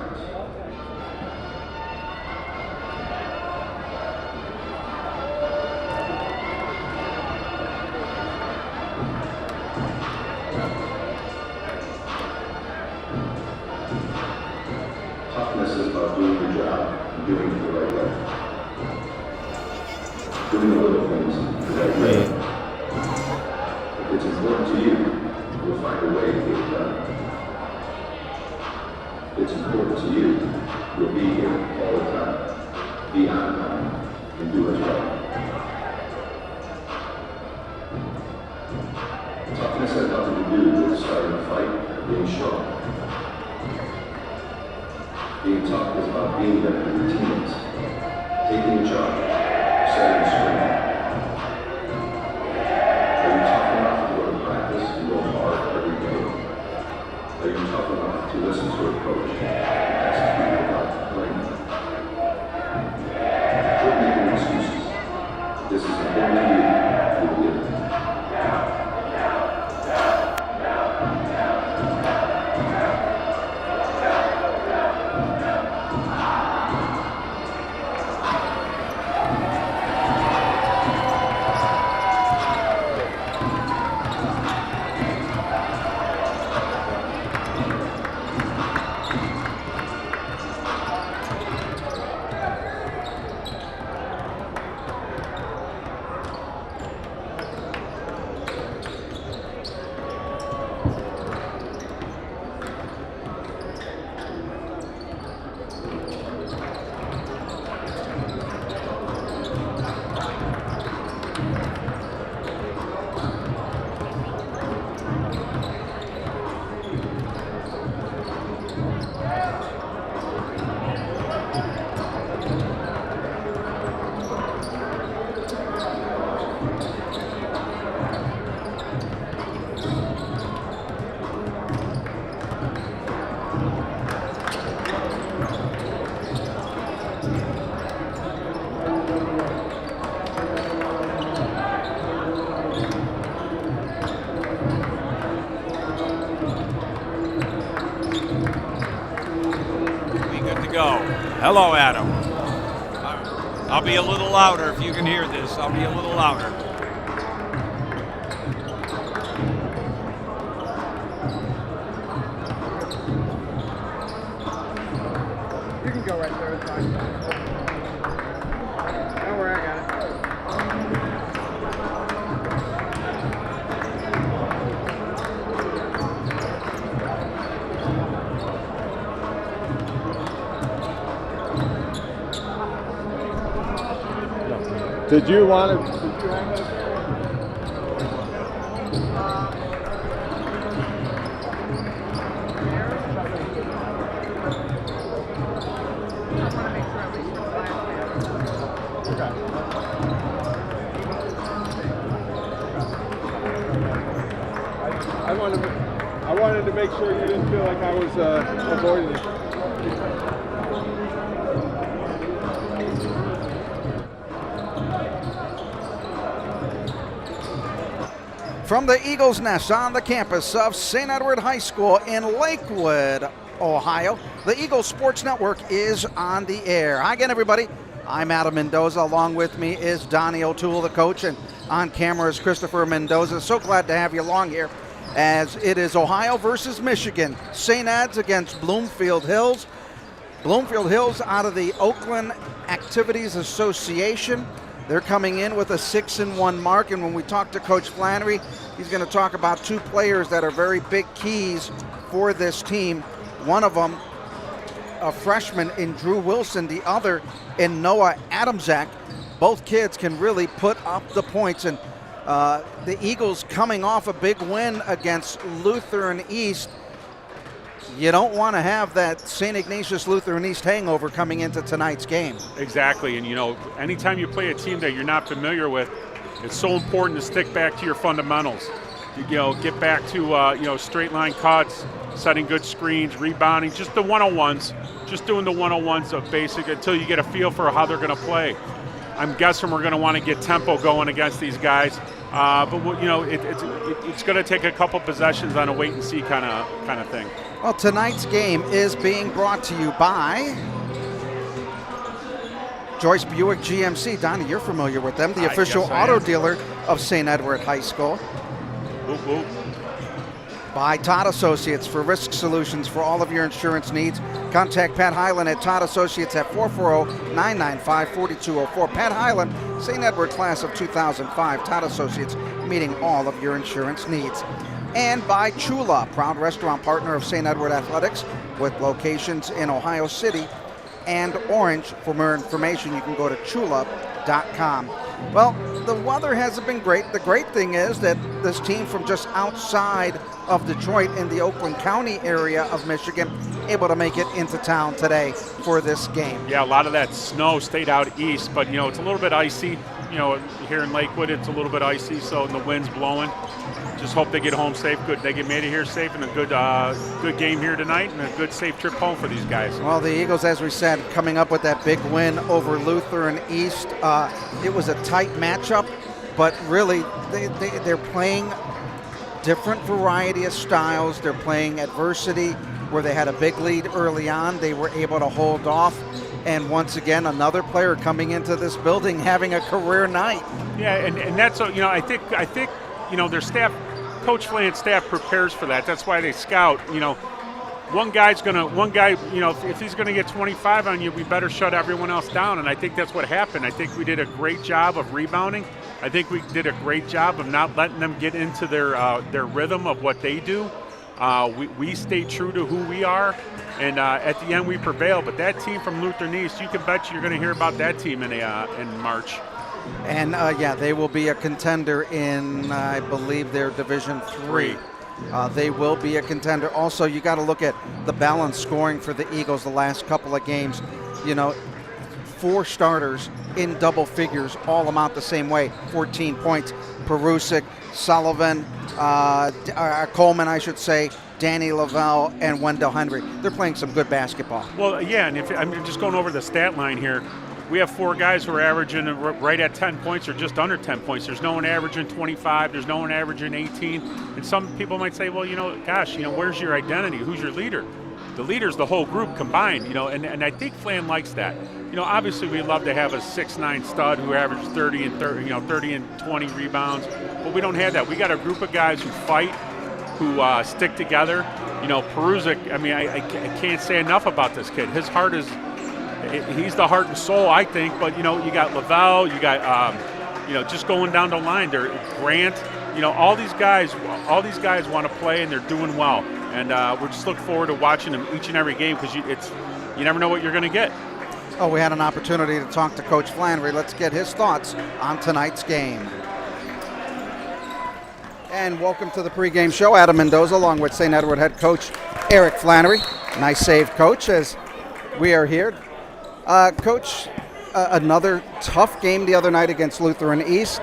seconds. Toughness is about doing your job and doing it the right way. Doing the little things the right way. If it's important to you, you'll find a way to get it done. If it's important to you, you'll be here all the time, be on time, and do it right. Toughness has nothing to do with starting a fight or being strong. Being tough is about being there for your teammates, taking charge, setting the screen. Are you tough enough to go to practice and go hard every day? Are you tough enough to listen to a coach and execute without complaining? Quit making excuses. If this is important to you, you'll do it. Hello, Adam. I'll be a little louder if you can hear this. I'll be a little louder. You can go right there, it's fine. Don't worry, I got it. Did you want to? I wanted to make sure you didn't feel like I was avoiding it. From the Eagles Nest on the campus of St. Edward High School in Lakewood, Ohio, the Eagles Sports Network is on the air. Hi again, everybody. I'm Adam Mendoza. Along with me is Donnie O'Toole, the coach, and on camera is Christopher Mendoza. So glad to have you along here as it is Ohio versus Michigan. St. Ed's against Bloomfield Hills. Bloomfield Hills out of the Oakland Activities Association. They're coming in with a 6-1 mark, and when we talk to Coach Flannery, he's going to talk about two players that are very big keys for this team. One of them, a freshman in Drew Wilson, the other in Noah Adamczak. Both kids can really put up the points, and the Eagles coming off a big win against Lutheran East. You don't want to have that St. Ignatius Lutheran East hangover coming into tonight's game. Exactly, and anytime you play a team that you're not familiar with, it's so important to stick back to your fundamentals. Get back to straight line cuts, setting good screens, rebounding, just the 101s, just doing the 101s of basic until you get a feel for how they're going to play. I'm guessing we're going to want to get tempo going against these guys, but it's going to take a couple possessions on a wait and see kind of thing. Well, tonight's game is being brought to you by Joyce Buick GMC. Donnie, you're familiar with them, the official yes, I auto am. dealer of St. Edward High School. Whoop, whoop. By Todd Associates for risk solutions for all of your insurance needs. Contact Pat Hyland at Todd Associates at 440-995-4204. Pat Hyland, St. Edward class of 2005. Todd Associates, meeting all of your insurance needs. And by Chula, proud restaurant partner of St. Edward Athletics with locations in Ohio City and Orange. For more information, you can go to chula.com. Well, the weather hasn't been great. The great thing is that this team from just outside of Detroit in the Oakland County area of Michigan able to make it into town today for this game. Yeah, a lot of that snow stayed out east, but, it's a little bit icy. Here in Lakewood, it's a little bit icy, so the wind's blowing. Just hope they get home safe. Good, they get made it here safe, and a good game here tonight, and a good safe trip home for these guys. Well, the Eagles, as we said, coming up with that big win over Lutheran East. It was a tight matchup, but really they're playing different variety of styles. They're playing adversity where they had a big lead early on. They were able to hold off. And once again, another player coming into this building having a career night. Yeah, and that's, I think their staff, Coach Flan's staff prepares for that. That's why they scout. One guy, if he's going to get 25 on you, we better shut everyone else down. And I think that's what happened. I think we did a great job of rebounding. I think we did a great job of not letting them get into their rhythm of what they do. We stay true to who we are, and at the end we prevail. But that team from Lutheran East, you can bet you're going to hear about that team in March. And they will be a contender in, I believe, their Division III. They will be a contender. Also, you got to look at the balanced scoring for the Eagles the last couple of games. 4 starters in double figures all amount the same way. 14 points. Perusic, Sullivan, Coleman, I should say, Danny Lavelle, and Wendell Henry. They're playing some good basketball. Well, yeah, and if I'm just going over the stat line here, we have 4 guys who are averaging right at 10 points or just under 10 points. There's no one averaging 25. There's no one averaging 18. And some people might say, well, where's your identity? Who's your leader? The leader's the whole group combined, and I think Flan likes that. Obviously we love to have a 6'9" stud who averages 30 and 20 rebounds, but we don't have that. We got a group of guys who fight, who stick together. Perusic, I can't say enough about this kid. His heart is, he's the heart and soul, I think, but, you got Lavelle, you got, just going down the line there, Grant, all these guys want to play, and they're doing well. And we're just looking forward to watching them each and every game because you never know what you're going to get. Oh, we had an opportunity to talk to Coach Flannery. Let's get his thoughts on tonight's game. And welcome to the pregame show. Adam Mendoza along with St. Edward head coach Eric Flannery. Nice save, Coach, as we are here. Coach, another tough game the other night against Lutheran East.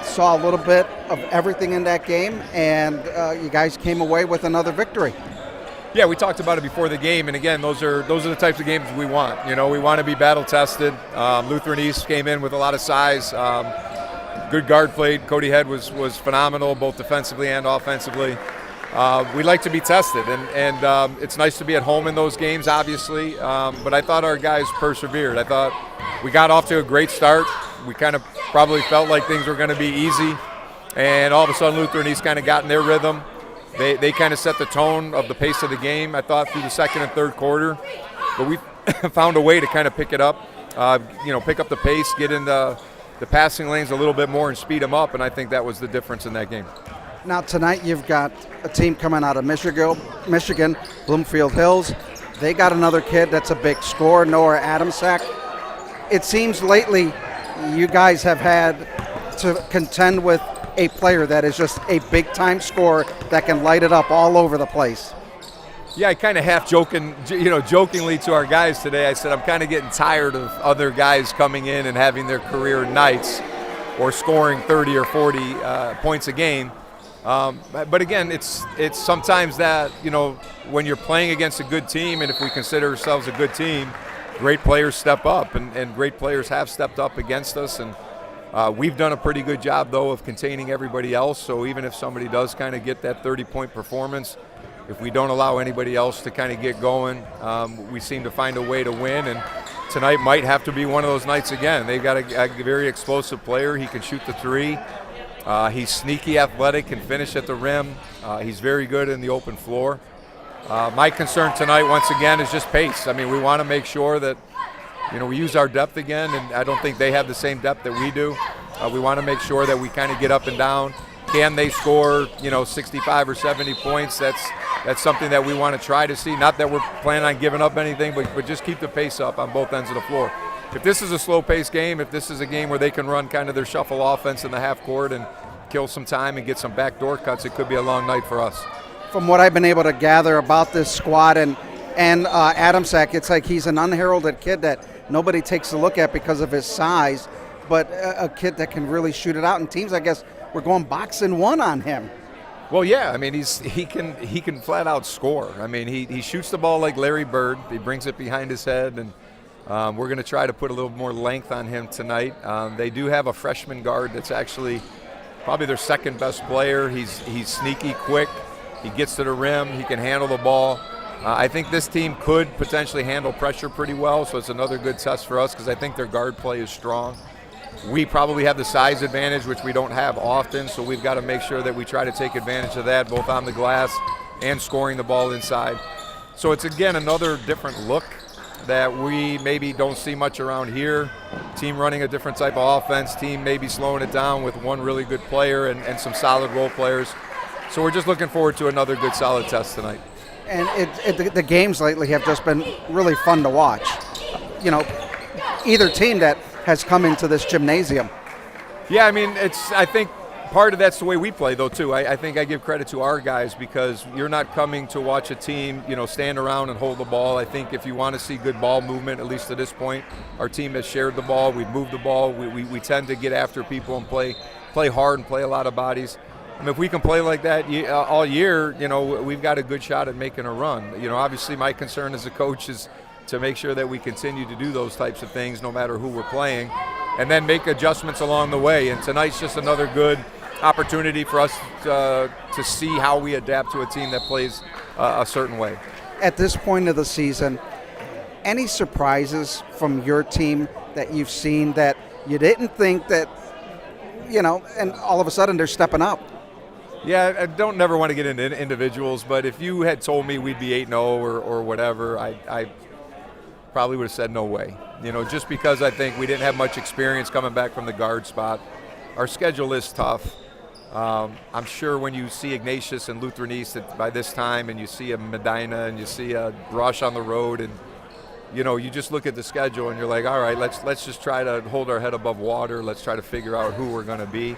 Saw a little bit of everything in that game, and you guys came away with another victory. Yeah, we talked about it before the game, and again, those are the types of games we want. We want to be battle tested. Lutheran East came in with a lot of size. Good guard play. Cody Head was phenomenal, both defensively and offensively. We like to be tested, and it's nice to be at home in those games, obviously. But I thought our guys persevered. I thought we got off to a great start. We kind of probably felt like things were going to be easy, and all of a sudden Lutheran East kind of got in their rhythm. They kind of set the tone of the pace of the game, I thought, through the second and third quarter. But we found a way to kind of pick it up, pick up the pace, get in the passing lanes a little bit more and speed them up, and I think that was the difference in that game. Now tonight you've got a team coming out of Michigan, Bloomfield Hills. They got another kid that's a big scorer, Noah Adamsack. It seems lately you guys have had to contend with a player that is just a big-time scorer that can light it up all over the place. Yeah, I kind of jokingly to our guys today, I said I'm kind of getting tired of other guys coming in and having their career nights or scoring 30 or 40 points a game. But again, it's sometimes that, when you're playing against a good team, and if we consider ourselves a good team, great players step up, and great players have stepped up against us. And we've done a pretty good job, though, of containing everybody else. So even if somebody does kind of get that 30-point performance, If we don't allow anybody else to kind of get going, we seem to find a way to win, and tonight might have to be one of those nights again. They've got a very explosive player. He can shoot the three. He's sneaky athletic, can finish at the rim. He's very good in the open floor. My concern tonight, once again, is just pace. I mean, we want to make sure that, we use our depth again, and I don't think they have the same depth that we do. We want to make sure that we kind of get up and down. Can they score, 65 or 70 points? That's something that we want to try to see. Not that we're planning on giving up anything, but just keep the pace up on both ends of the floor. If this is a slow-paced game, if this is a game where they can run kind of their shuffle offense in the half court and kill some time and get some backdoor cuts, it could be a long night for us. From what I've been able to gather about this squad and Adamsack, it's like he's an unheralded kid that nobody takes a look at because of his size, but a kid that can really shoot it out. And teams, I guess, we're going boxing one on him. Well, yeah, I mean, he can flat out score. I mean, he shoots the ball like Larry Bird. He brings it behind his head, and we're going to try to put a little more length on him tonight. They do have a freshman guard that's actually probably their second best player. He's sneaky, quick. He gets to the rim. He can handle the ball. I think this team could potentially handle pressure pretty well, so it's another good test for us because I think their guard play is strong. We probably have the size advantage, which we don't have often, so we've got to make sure that we try to take advantage of that, both on the glass and scoring the ball inside. So it's, again, another different look that we maybe don't see much around here. Team running a different type of offense, team maybe slowing it down with one really good player and some solid role players. So we're just looking forward to another good, solid test tonight. And the games lately have just been really fun to watch. Either team that has come into this gymnasium. Yeah, I mean, I think part of that's the way we play, though, too. I think I give credit to our guys because you're not coming to watch a team, stand around and hold the ball. I think if you want to see good ball movement, at least to this point, our team has shared the ball. We've moved the ball. We tend to get after people and play hard and play a lot of bodies. I mean, if we can play like that all year, we've got a good shot at making a run. Obviously my concern as a coach is to make sure that we continue to do those types of things no matter who we're playing, and then make adjustments along the way. And tonight's just another good opportunity for us to see how we adapt to a team that plays a certain way. At this point of the season, any surprises from your team that you've seen that you didn't think that, and all of a sudden they're stepping up? Yeah, I don't never want to get into individuals, but if you had told me we'd be 8-0 or whatever, I probably would have said no way. Just because I think we didn't have much experience coming back from the guard spot. Our schedule is tough. I'm sure when you see Ignatius and Lutheran East by this time, and you see a Medina and you see a Rush on the road, and you just look at the schedule and you're like, all right, let's just try to hold our head above water. Let's try to figure out who we're going to be.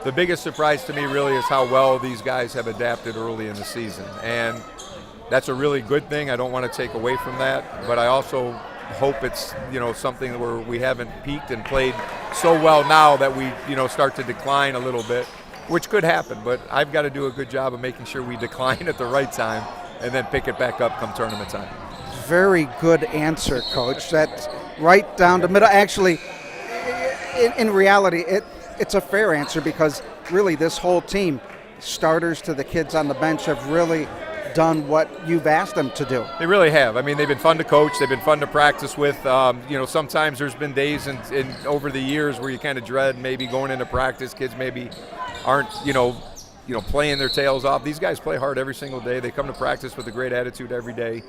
The biggest surprise to me really is how well these guys have adapted early in the season, and that's a really good thing. I don't want to take away from that, but I also hope it's something where we haven't peaked and played so well now that we start to decline a little bit, which could happen. But I've got to do a good job of making sure we decline at the right time and then pick it back up come tournament time. Very good answer, Coach. That's right down the middle. Actually, in reality, it's a fair answer because really this whole team, starters to the kids on the bench, have really done what you've asked them to do. They really have. I mean, they've been fun to coach. They've been fun to practice with. Sometimes there's been days in over the years where you kind of dread maybe going into practice. Kids maybe aren't, playing their tails off. These guys play hard every single day. They come to practice with a great attitude every day.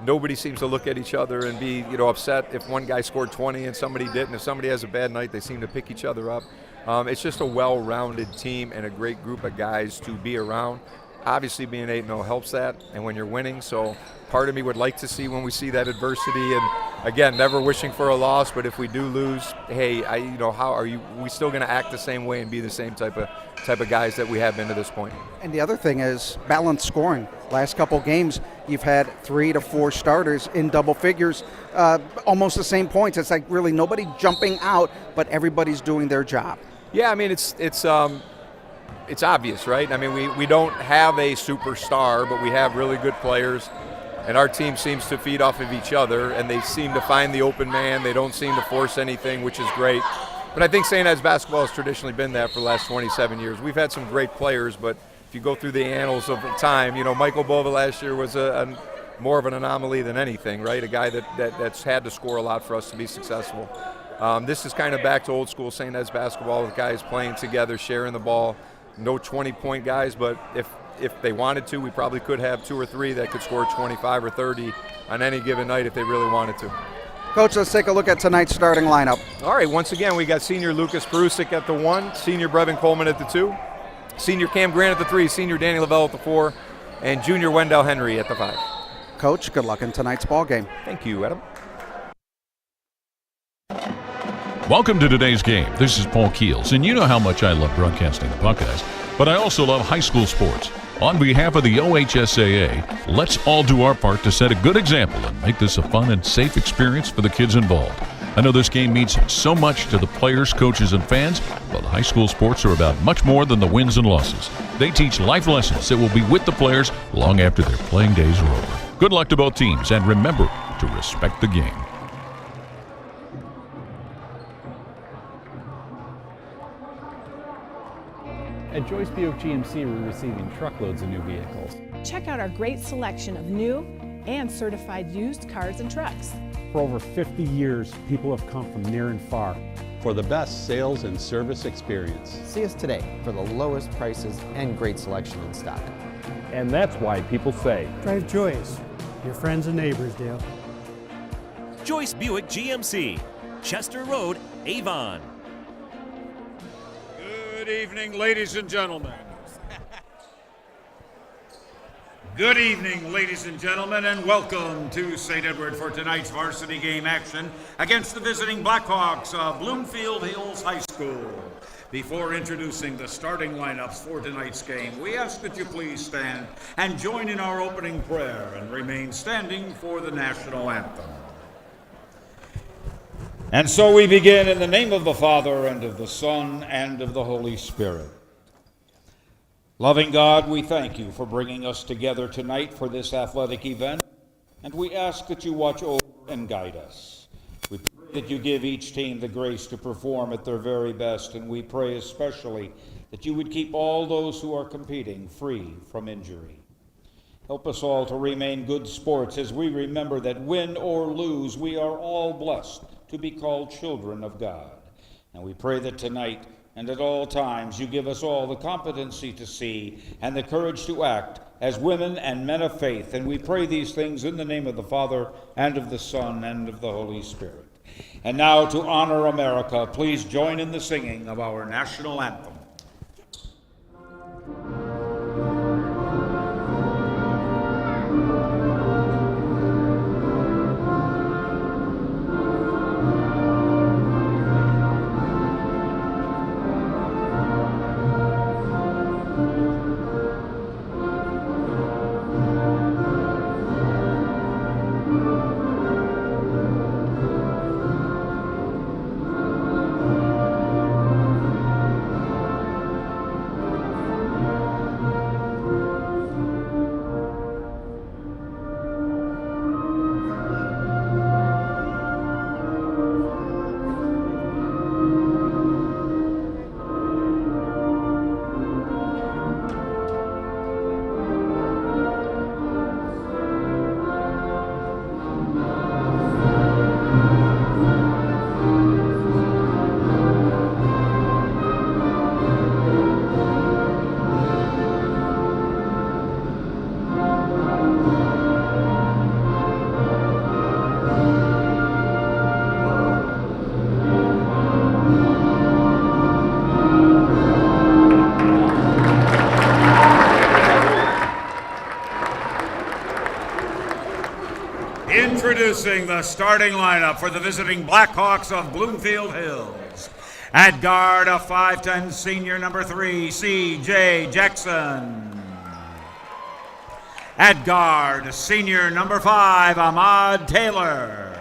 Nobody seems to look at each other and be, upset if one guy scored 20 and somebody didn't. If somebody has a bad night, they seem to pick each other up. It's just a well-rounded team and a great group of guys to be around. Obviously, being 8-0 helps that, and when you're winning, so part of me would like to see when we see that adversity, and again, never wishing for a loss, but if we do lose, hey, how are you? We still going to act the same way and be the same type of guys that we have been to this point. And the other thing is balanced scoring. Last couple games, you've had 3 to 4 starters in double figures, almost the same points. It's like really nobody jumping out, but everybody's doing their job. Yeah, I mean it's obvious, right? I mean, we don't have a superstar, but we have really good players, and our team seems to feed off of each other, and they seem to find the open man. They don't seem to force anything, which is great. But I think St. Ed's basketball has traditionally been that for the last 27 years. We've had some great players, but if you go through the annals of time, Michael Bova last year was a more of an anomaly than anything, right? A guy that's had to score a lot for us to be successful. This is kind of back to old school St. Ed's basketball with guys playing together, sharing the ball. No 20-point guys, but if they wanted to, we probably could have 2 or 3 that could score 25 or 30 on any given night if they really wanted to. Coach, let's take a look at tonight's starting lineup. All right, once again, we got senior Lucas Perusik at the 1, senior Brevin Coleman at the 2, senior Cam Grant at the 3, senior Danny Lavelle at the 4, and junior Wendell Henry at the 5. Coach, good luck in tonight's ball game. Thank you, Adam. Welcome to today's game. This is Paul Keels, and you know how much I love broadcasting the Buckeyes, but I also love high school sports. On behalf of the OHSAA, let's all do our part to set a good example and make this a fun and safe experience for the kids involved. I know this game means so much to the players, coaches, and fans, but high school sports are about much more than the wins and losses. They teach life lessons that will be with the players long after their playing days are over. Good luck to both teams, and remember to respect the game. At Joyce Buick GMC, we're receiving truckloads of new vehicles. Check out our great selection of new and certified used cars and trucks. For over 50 years, people have come from near and far. For the best sales and service experience. See us today for the lowest prices and great selection in stock. And that's why people say, drive Joyce, your friends and neighbors, Dale. Joyce Buick GMC, Chester Road, Avon. Good evening, ladies and gentlemen. Good evening, ladies and gentlemen, and welcome to St. Edward for tonight's varsity game action against the visiting Blackhawks of Bloomfield Hills High School. Before introducing the starting lineups for tonight's game, we ask that you please stand and join in our opening prayer and remain standing for the national anthem. And so we begin in the name of the Father, and of the Son, and of the Holy Spirit. Loving God, we thank you for bringing us together tonight for this athletic event, and we ask that you watch over and guide us. We pray that you give each team the grace to perform at their very best, and we pray especially that you would keep all those who are competing free from injury. Help us all to remain good sports as we remember that win or lose, we are all blessed to be called children of God. And we pray that tonight and at all times you give us all the competency to see and the courage to act as women and men of faith. And we pray these things in the name of the Father, and of the Son, and of the Holy Spirit. And now, to honor America, please join in the singing of our national anthem. Introducing the starting lineup for the visiting Blackhawks of Bloomfield Hills. At guard, a 5'10" senior number 3, C.J. Jackson. At guard, senior number 5, Ahmad Taylor.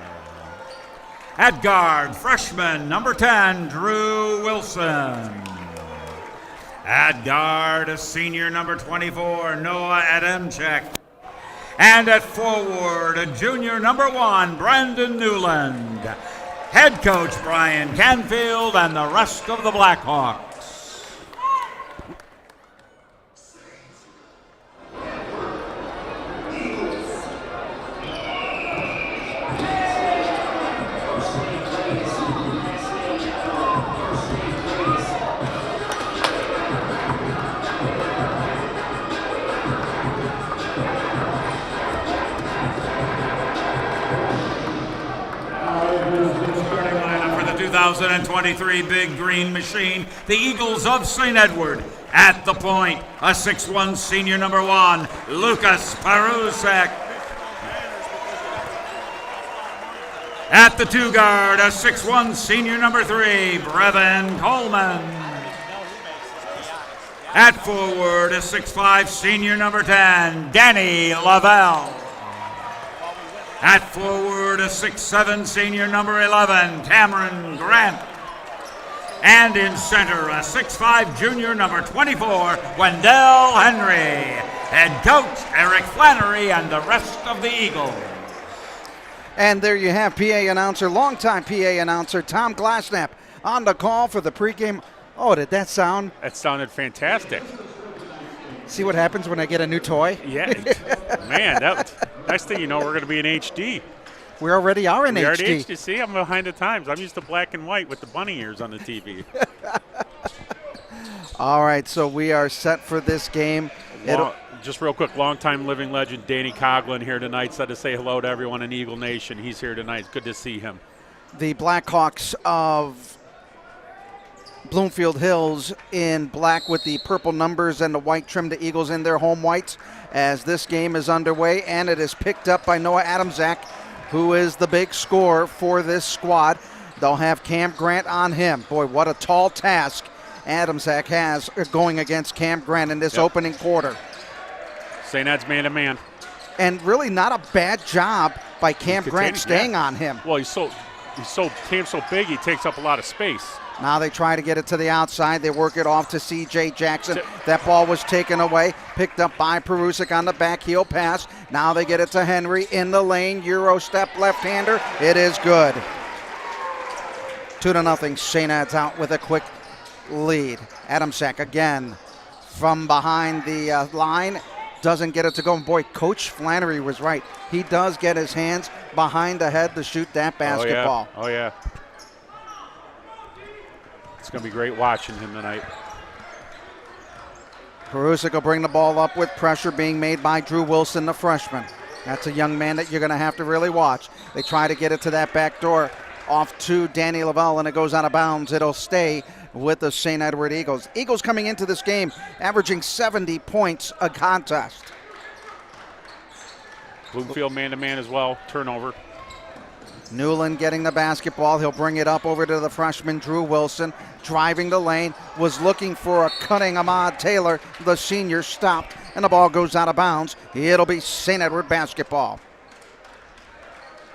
At guard, freshman number 10, Drew Wilson. At guard, senior number 24, Noah Adamczyk. And at forward, junior number 1, Brandon Newland. Head coach Brian Canfield and the rest of the Blackhawks. 2023 Big Green Machine, the Eagles of St. Edward. At the point, a 6'1" senior number 1, Lucas Parusek. At the 2 guard, a 6'1" senior number 3, Brevin Coleman. At forward, a 6'5" senior number 10, Danny Lavelle. At forward, a 6'7" senior number 11, Cameron Grant. And in center, a 6'5" junior number 24, Wendell Henry. Head coach Eric Flannery and the rest of the Eagles. And there you have PA announcer, longtime PA announcer Tom Glassnap on the call for the pregame. Oh, did that sound? That sounded fantastic. See what happens when I get a new toy? Yeah, man, next thing you know, we're going to be in HD. We already are in HD. Already HD. See, I'm behind the times. I'm used to black and white with the bunny ears on the TV. All right, so we are set for this game. Just real quick, longtime living legend Danny Coughlin here tonight. Said to say hello to everyone in Eagle Nation. He's here tonight. Good to see him. The Blackhawks of Bloomfield Hills in black with the purple numbers and the white trim, the Eagles in their home whites as this game is underway, and it is picked up by Noah Adamczak, who is the big scorer for this squad. They'll have Cam Grant on him. Boy, what a tall task Adamczak has going against Cam Grant in this opening quarter. St. Ed's man-to-man. And really not a bad job by Cam Grant staying on him. Well, Cam's so big, he takes up a lot of space. Now they try to get it to the outside. They work it off to C.J. Jackson. That ball was taken away, picked up by Parusek on the back heel pass. Now they get it to Henry in the lane. Euro step left-hander. It is good. 2-0. St. Ed's out with a quick lead. Adamczak again from behind the line. Doesn't get it to go. Boy, Coach Flannery was right. He does get his hands behind the head to shoot that basketball. Oh, yeah. It's going to be great watching him tonight. Parusek will bring the ball up with pressure being made by Drew Wilson, the freshman. That's a young man that you're going to have to really watch. They try to get it to that back door off to Danny Lavelle, and it goes out of bounds. It'll stay with the St. Edward Eagles. Eagles coming into this game averaging 70 points a contest. Bloomfield man-to-man as well. Turnover. Newland getting the basketball. He'll bring it up over to the freshman Drew Wilson. Driving the lane. Was looking for a cutting Ahmad Taylor. The senior stopped, and the ball goes out of bounds. It'll be St. Edward basketball.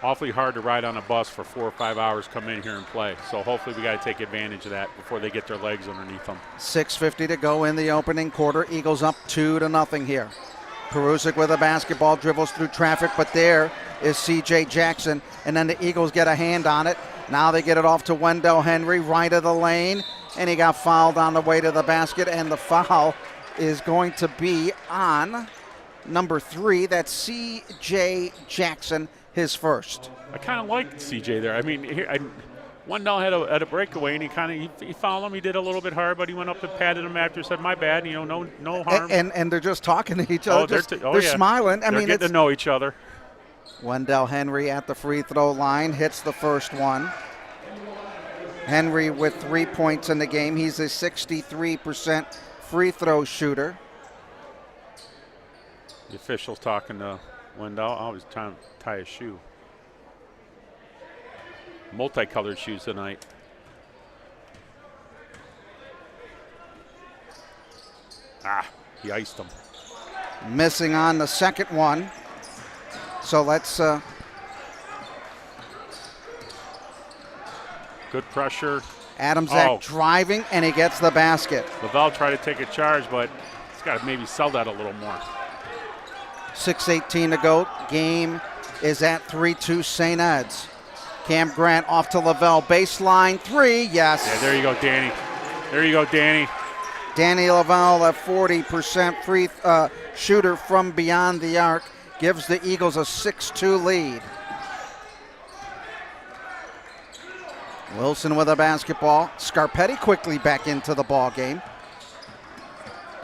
Awfully hard to ride on a bus for 4 or 5 hours, come in here and play. So hopefully we got to take advantage of that before they get their legs underneath them. 6:50 to go in the opening quarter. Eagles up 2-0 here. Parusek with a basketball, dribbles through traffic, but there is C.J. Jackson, and then the Eagles get a hand on it. Now they get it off to Wendell Henry, right of the lane, and he got fouled on the way to the basket, and the foul is going to be on number 3. That's C.J. Jackson, his first. I kind of like C.J. there. I mean, Wendell had a breakaway, and he fouled him. He did a little bit hard, but he went up and patted him after, said, "My bad, no harm." And they're just talking to each other. They're smiling. They're getting to know each other. Wendell Henry at the free throw line hits the first one. Henry with 3 points in the game. He's a 63% free throw shooter. The official's talking to Wendell. Oh, he's trying to tie his shoe. Multicolored shoes tonight. He iced them. Missing on the second one. So let's. Good pressure. Adamczak driving, and he gets the basket. Lavelle tried to take a charge, but he's got to maybe sell that a little more. 6:18 to go. Game is at 3-2 St. Ed's. Cam Grant off to Lavelle. Baseline 3, yes. Yeah, there you go, Danny. There you go, Danny. Danny Lavelle, a 40% free shooter from beyond the arc, gives the Eagles a 6-2 lead. Wilson with a basketball. Scarpetti quickly back into the ball game.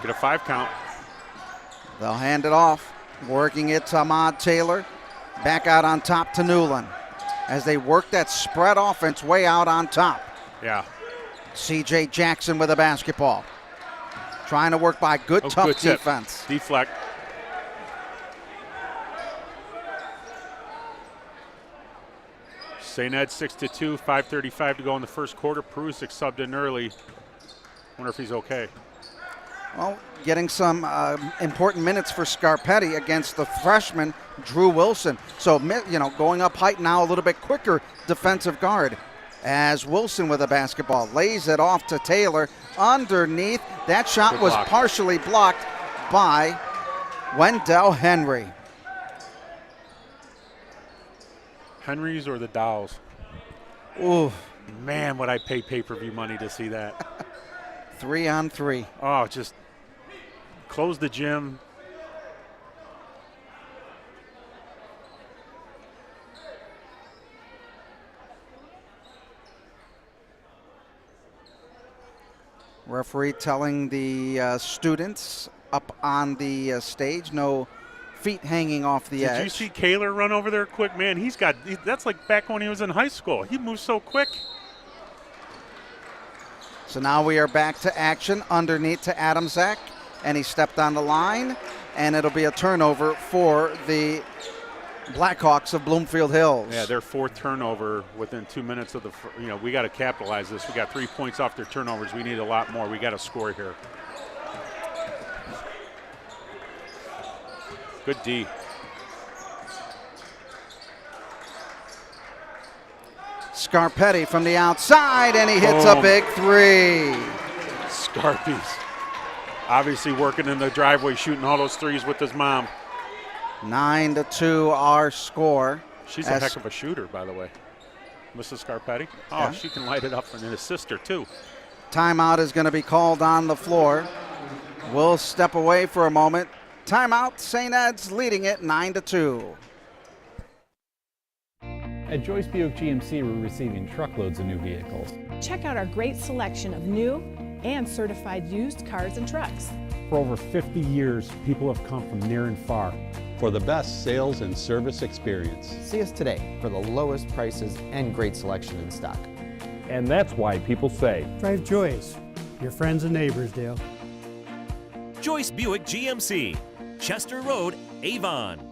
Get a 5 count. They'll hand it off. Working it to Ahmad Taylor. Back out on top to Newland. as they work that spread offense way out on top. Yeah. C.J. Jackson with a basketball. Trying to work by good, tough good tip. defense. Deflect. St. Ed 6-2, 5:35 to go in the first quarter. Perusic subbed in early. Wonder if he's okay. Well, getting some important minutes for Scarpetti against the freshman Drew Wilson. So, going up height now, a little bit quicker defensive guard. As Wilson with a basketball lays it off to Taylor underneath. That shot was partially blocked by Wendell Henry. Henry's or the Dows? Ooh. Man, would I pay pay-per-view money to see that. 3-on-3. Oh, just close the gym. Referee telling the students up on the stage, no feet hanging off the edge. Did you see Kaler run over there quick? Man, that's like back when he was in high school. He moves so quick. So now we are back to action underneath to Adamczak, and he stepped on the line, and it'll be a turnover for the Blackhawks of Bloomfield Hills. Yeah, their fourth turnover within 2 minutes of the, we got to capitalize this. We got 3 points off their turnovers. We need a lot more. We got to score here. Good D. Scarpetti from the outside, and he hits a big three. Scarpies. Obviously working in the driveway, shooting all those threes with his mom. 9-2 our score. She's a heck of a shooter, by the way. Mrs. Scarpetti. Oh, yeah. She can light it up, and his sister, too. Timeout is going to be called on the floor. We'll step away for a moment. Timeout, St. Ed's leading it 9-2. At Joyce Buick GMC, we're receiving truckloads of new vehicles. Check out our great selection of new and certified used cars and trucks. For over 50 years, people have come from near and far for the best sales and service experience. See us today for the lowest prices and great selection in stock. And that's why people say, Drive Joyce, your friends and neighbors, Dale. Joyce Buick GMC, Chester Road, Avon.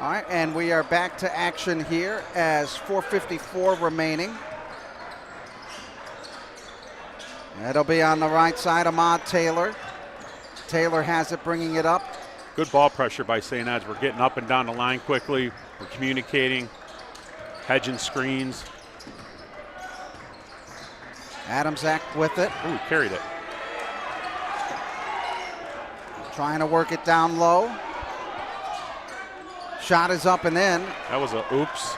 All right, and we are back to action here as 4:54 remaining. It'll be on the right side, Ahmad Taylor. Taylor has it, bringing it up. Good ball pressure by St. Ed's. We're getting up and down the line quickly. We're communicating, hedging screens. Adamczak with it. Ooh, carried it. Trying to work it down low. Shot is up and in. That was a oops.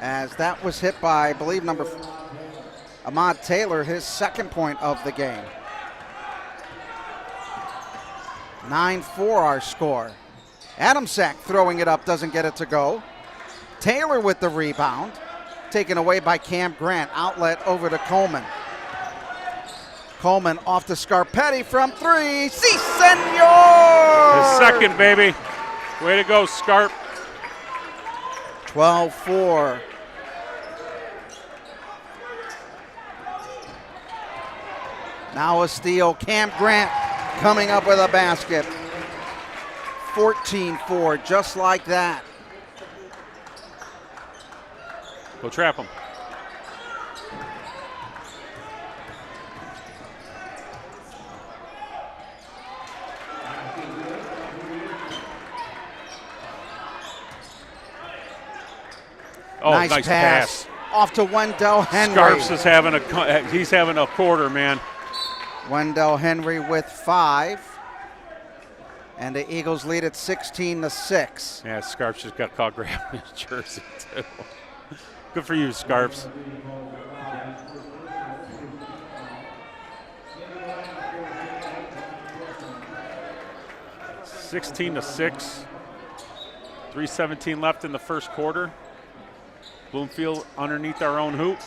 As that was hit by, I believe, Ahmad Taylor, his second point of the game. 9-4 our score. Adamczak throwing it up, doesn't get it to go. Taylor with the rebound. Taken away by Cam Grant. Outlet over to Coleman. Coleman off to Scarpetti from three. Si, senor! His second, baby. Way to go, Scarp. 12-4. Now a steal. Cam Grant coming up with a basket. 14-4, just like that. Go trap him. Oh, nice pass. Off to Wendell Henry. Scarps is having he's having a quarter, man. Wendell Henry with 5. And the Eagles lead at 16-6. Yeah, Scarps just got caught grabbing his jersey, too. Good for you, Scarps. (16-6). 3:17 left in the first quarter. Bloomfield underneath our own hoop.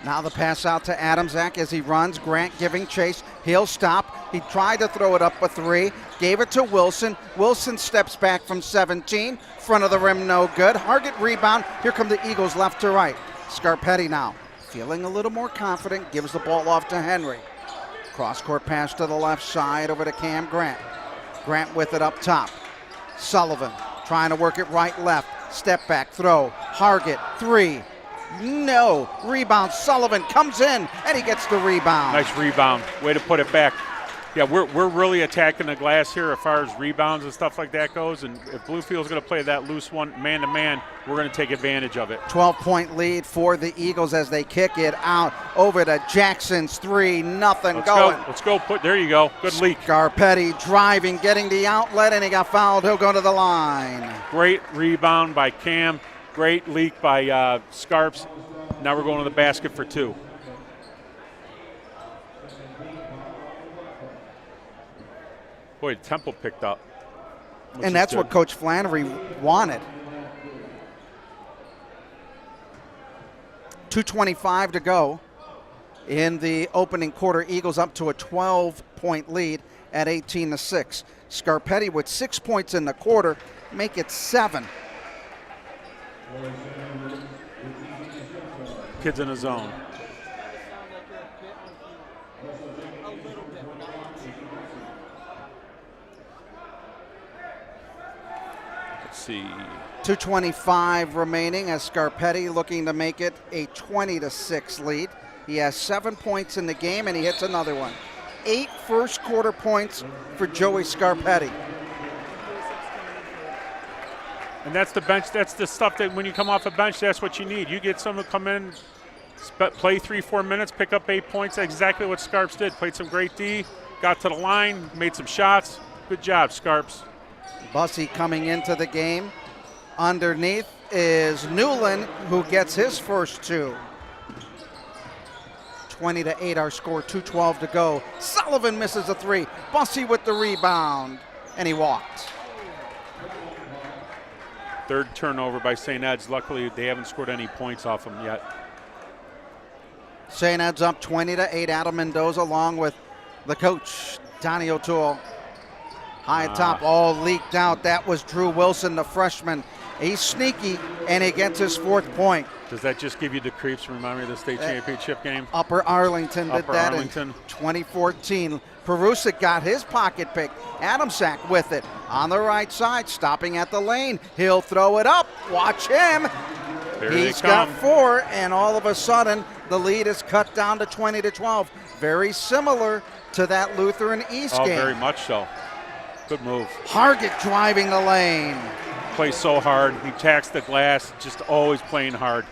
Now the pass out to Adamczak as he runs. Grant giving chase. He'll stop. He tried to throw it up a 3. Gave it to Wilson. Wilson steps back from 17. Front of the rim, no good. Hargett rebound. Here come the Eagles left to right. Scarpetti now feeling a little more confident. Gives the ball off to Henry. Cross-court pass to the left side over to Cam Grant. Grant with it up top. Sullivan trying to work it right, left. Step back, throw. Hargett, 3. No. Rebound. Sullivan comes in, and he gets the rebound. Nice rebound. Way to put it back. Yeah, we're really attacking the glass here as far as rebounds and stuff like that goes. And if Bluefield's going to play that loose one man-to-man, we're going to take advantage of it. 12-point lead for the Eagles as they kick it out over to Jackson's 3-0 going. Let's go. There you go. Good leak. Scarpetti driving, getting the outlet, and he got fouled. He'll go to the line. Great rebound by Cam. Great leak by Scarps. Now we're going to the basket for 2. Boy, Temple picked up. And that's what Coach Flannery wanted. 2:25 to go in the opening quarter. Eagles up to a 12-point lead at 18-6. Scarpetti with 6 points in the quarter, make it 7. Kids in the zone. Let's see. 2:25 remaining as Scarpetti looking to make it a 20-6 lead. He has 7 points in the game, and he hits another one. 8 first quarter points for Joey Scarpetti. And that's the bench. That's the stuff that when you come off a bench, that's what you need. You get someone to come in, play 3-4 minutes, pick up 8 points. That's exactly what Scarps did. Played some great D, got to the line, made some shots. Good job, Scarps. Bussey coming into the game. Underneath is Newland, who gets his first 2. 20-8 our score, 2:12 to go. Sullivan misses a 3. Bussey with the rebound, and he walked. Third turnover by St. Ed's. Luckily, they haven't scored any points off him yet. St. Ed's up 20-8. Adam Mendoza along with the coach, Donnie O'Toole. High top, all leaked out. That was Drew Wilson, the freshman. He's sneaky, and he gets his 4th point. Does that just give you the creeps? Remind me of the state championship game? Upper Arlington did that in 2014. Perusik got his pocket pick. Adamczak with it on the right side, stopping at the lane. He'll throw it up. Watch him. He's got 4, and all of a sudden, the lead is cut down to 20-12. Very similar to that Lutheran East game. Oh, very much so. Good move. Hargett driving the lane. Plays so hard. He attacks the glass, just always playing hard.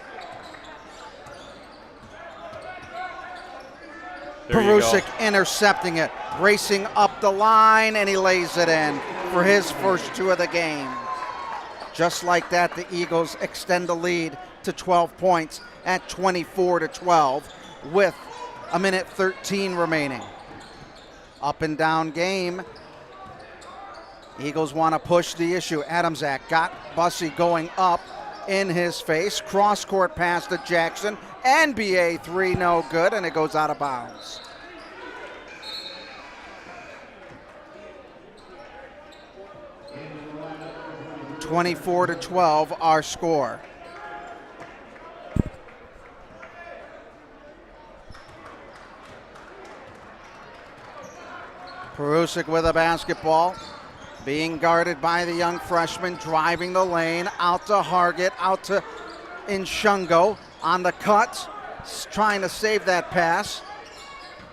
Perusik intercepting it, racing up the line, and he lays it in for his first 2 of the game. Just like that, the Eagles extend the lead to 12 points at 24-12 with a minute 13 remaining. Up and down game. Eagles want to push the issue. Adamczak got Bussey going up in his face. Cross-court pass to Jackson. NBA 3, no good, and it goes out of bounds. (24-12) our score. Perusik with a basketball. Being guarded by the young freshman, driving the lane, out to Hargett, out to Inshungo on the cut, trying to save that pass.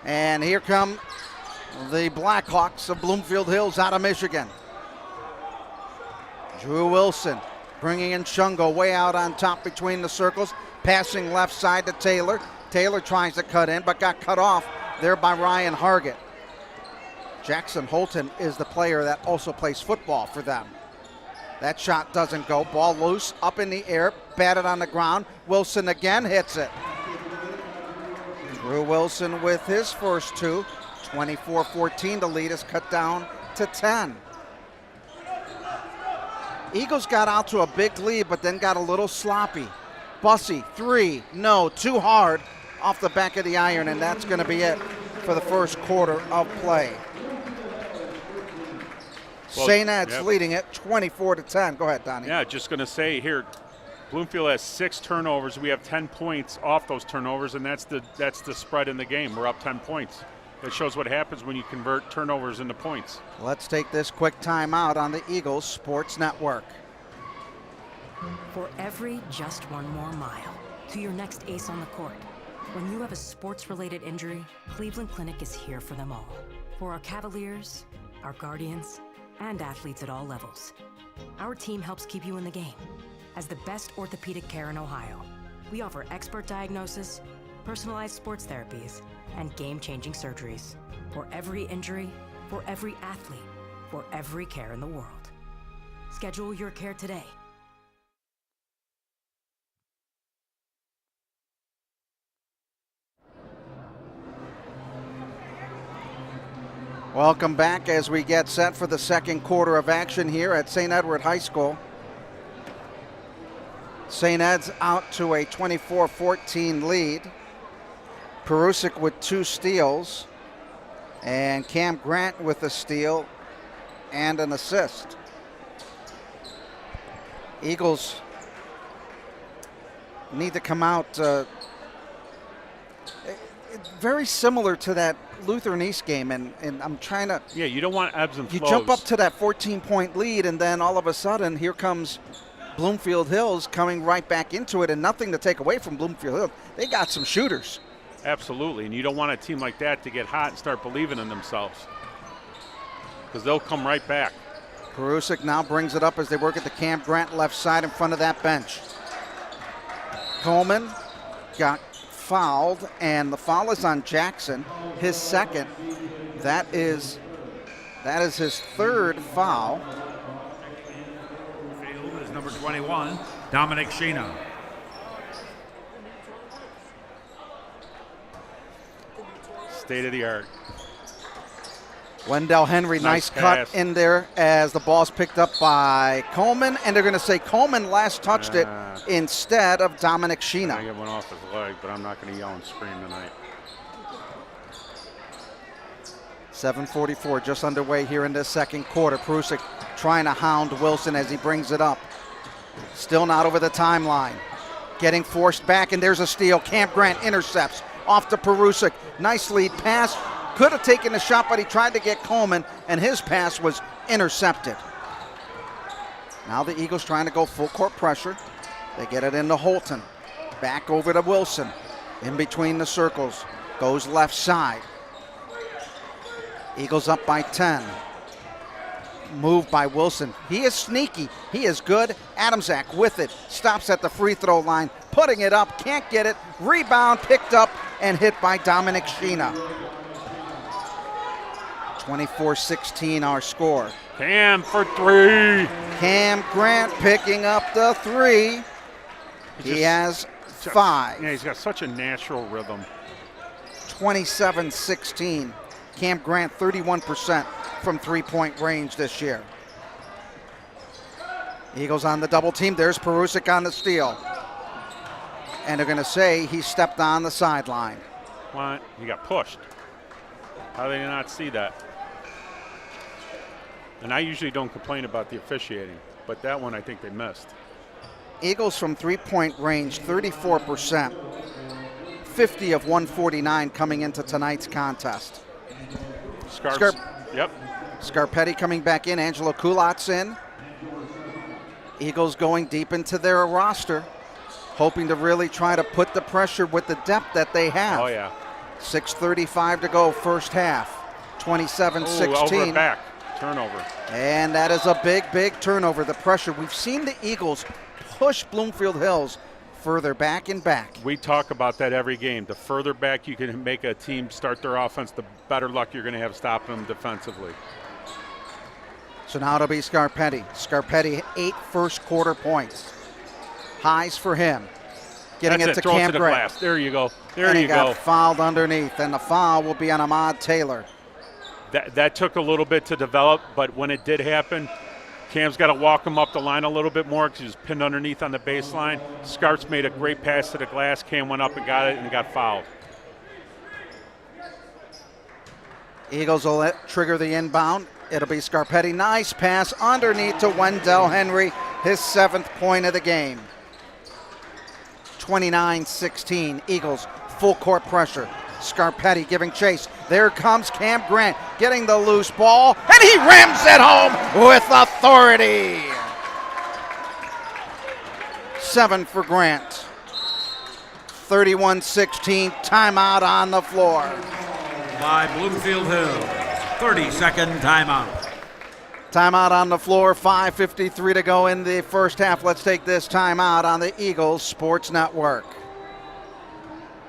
And here come the Blackhawks of Bloomfield Hills out of Michigan. Drew Wilson bringing in Inshungo way out on top between the circles. Passing left side to Taylor. Taylor tries to cut in, but got cut off there by Ryan Hargett. Jackson Holton is the player that also plays football for them. That shot doesn't go. Ball loose, up in the air, batted on the ground. Wilson again hits it. Drew Wilson with his first two. 24-14, the lead is cut down to 10. Eagles got out to a big lead, but then got a little sloppy. Bussey, three, no, too hard off the back of the iron, and that's going to be it for the first quarter of play. St. Ed's leading it 24-10. Go ahead, Donnie. Yeah, just going to say here, Bloomfield has 6 turnovers. We have 10 points off those turnovers, and that's the spread in the game. We're up 10 points. That shows what happens when you convert turnovers into points. Let's take this quick timeout on the Eagles Sports Network. For every just one more mile to your next ace on the court. When you have a sports-related injury, Cleveland Clinic is here for them all. For our Cavaliers, our Guardians, and athletes at all levels. Our team helps keep you in the game. As the best orthopedic care in Ohio, we offer expert diagnosis, personalized sports therapies, and game-changing surgeries. For every injury, for every athlete, for every care in the world. Schedule your care today. Welcome back as we get set for the second quarter of action here at St. Edward High School. St. Ed's out to a 24-14 lead. Perusic with 2 steals, and Cam Grant with a steal and an assist. Eagles need to come out very similar to that Lutheran East game, and I'm trying to... Yeah, you don't want ebbs and flows. You jump up to that 14-point lead, and then all of a sudden, here comes Bloomfield Hills coming right back into it, and nothing to take away from Bloomfield Hills. They got some shooters. Absolutely, and you don't want a team like that to get hot and start believing in themselves, because they'll come right back. Perusic now brings it up as they work at the Cam Grant left side in front of that bench. Coleman got fouled, and the foul is on Jackson, his second. That is his third foul. Field is number 21, Dominic Sheena. State of the art. Wendell Henry, nice cut in there as the ball's picked up by Coleman, and they're going to say Coleman last touched it instead of Dominic Sheena. I get one off his leg, but I'm not going to yell and scream tonight. 7:44 just underway here in this second quarter. Perusic trying to hound Wilson as he brings it up. Still not over the timeline. Getting forced back, and there's a steal. Cam Grant intercepts off to Perusic. Nice lead pass. Could have taken the shot, but he tried to get Coleman, and his pass was intercepted. Now the Eagles trying to go full court pressure. They get it into Holton. Back over to Wilson. In between the circles. Goes left side. Eagles up by 10. Move by Wilson. He is sneaky. He is good. Adamczak with it. Stops at the free throw line. Putting it up. Can't get it. Rebound picked up and hit by Dominic Sheena. 24-16 our score. Cam for 3. Cam Grant picking up the 3. He has 5. Yeah, he's got such a natural rhythm. 27-16. Cam Grant 31% from three-point range this year. Eagles on the double team. There's Perusic on the steal. And they're going to say he stepped on the sideline. What? He got pushed. How did they not see that? And I usually don't complain about the officiating, but that one I think they missed. Eagles from three-point range, 34%. 50 of 149 coming into tonight's contest. Yep. Scarpetti coming back in. Angelo Kulat's in. Eagles going deep into their roster, hoping to really try to put the pressure with the depth that they have. Oh, yeah. 6:35 to go, first half. 27-16. Over back. Turnover. And that is a big, big turnover. The pressure. We've seen the Eagles push Bloomfield Hills further back and back. We talk about that every game. The further back you can make a team start their offense, the better luck you're going to have stopping them defensively. So now it'll be Scarpetti. Scarpetti, 8 first quarter points. Highs for him. Getting That's it to Throw Cam it to the Grant. glass. There you go. There And you he got go. fouled underneath, and the foul will be on Ahmad Taylor. That took a little bit to develop, but when it did happen, Cam's got to walk him up the line a little bit more because he was pinned underneath on the baseline. Scarps made a great pass to the glass. Cam went up and got it and got fouled. Eagles will trigger the inbound. It'll be Scarpetti. Nice pass underneath to Wendell Henry, his 7th point of the game. 29-16, Eagles full court pressure. Scarpetti giving chase. There comes Cam Grant getting the loose ball, and he rams it home with authority. 7 for Grant. 31-16, timeout on the floor. By Bloomfield Hill, 30-second timeout. Timeout on the floor, 5:53 to go in the first half. Let's take this timeout on the Eagles Sports Network.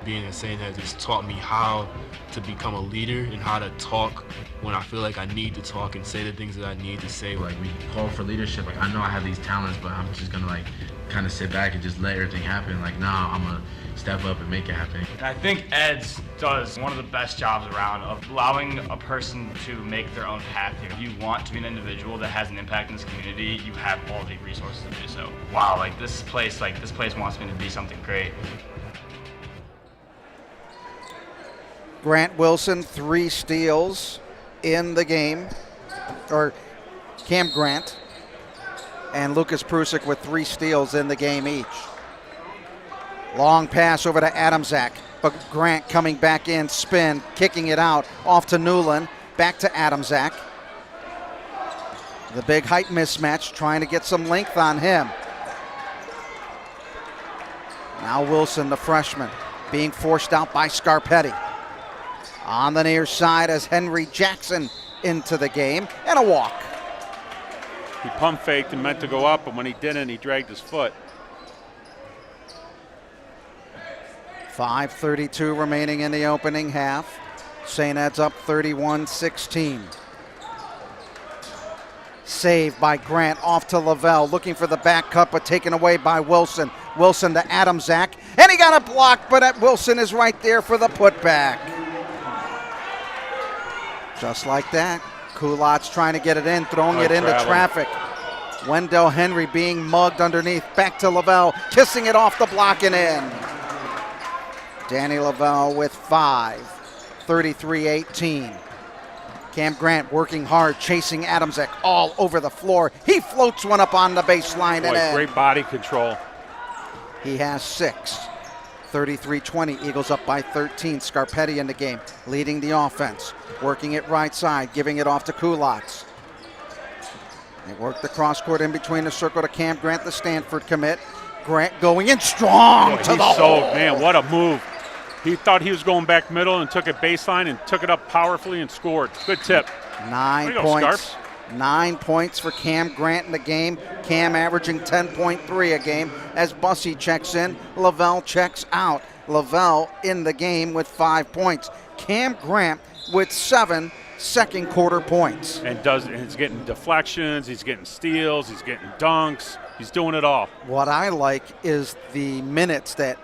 Being in St. Ed just taught me how to become a leader and how to talk when I feel like I need to talk and say the things that I need to say. Like, we call for leadership. Like, I know I have these talents, but I'm just gonna like kind of sit back and just let everything happen. Like, nah, I'm gonna step up and make it happen. And I think Eds does one of the best jobs around of allowing a person to make their own path here. If you want to be an individual that has an impact in this community, you have all the resources to do so. Wow, like this place wants me to be something great. Grant Wilson, 3 steals in the game, or Cam Grant, and Lucas Prusik with 3 steals in the game each. Long pass over to Adamczak, but Grant coming back in, spin, kicking it out, off to Newland, back to Adamczak. The big height mismatch, trying to get some length on him. Now Wilson, the freshman, being forced out by Scarpetti. On the near side as Henry Jackson into the game, and a walk. He pump faked and meant to go up, but when he didn't, he dragged his foot. 5:32 remaining in the opening half. St. Ed's up 31-16. Saved by Grant, off to Lavelle, looking for the back cut, but taken away by Wilson. Wilson to Adamczak, and he got a block, but Wilson is right there for the putback. Just like that, Kulat's trying to get it in, throwing it into traffic. Wendell Henry being mugged underneath, back to Lavelle, kissing it off the block and in. Danny Lavelle with 5, 33-18. Cam Grant working hard, chasing Adamczak all over the floor. He floats one up on the baseline and in. Great body control. He has 6. 33-20, Eagles up by 13. Scarpetti in the game, leading the offense. Working it right side, giving it off to Kulat. They work the cross court in between the circle to Cam Grant, the Stanford commit. Grant going in strong to the hole. Man, what a move. He thought he was going back middle and took it baseline and took it up powerfully and scored. Good tip. 9 points. 9 points for Cam Grant in the game. Cam averaging 10.3 a game as Bussey checks in. Lavelle checks out. Lavelle in the game with 5 points. Cam Grant with 7 second quarter points. And he's getting deflections, he's getting steals, he's getting dunks. He's doing it all. What I like is the minutes that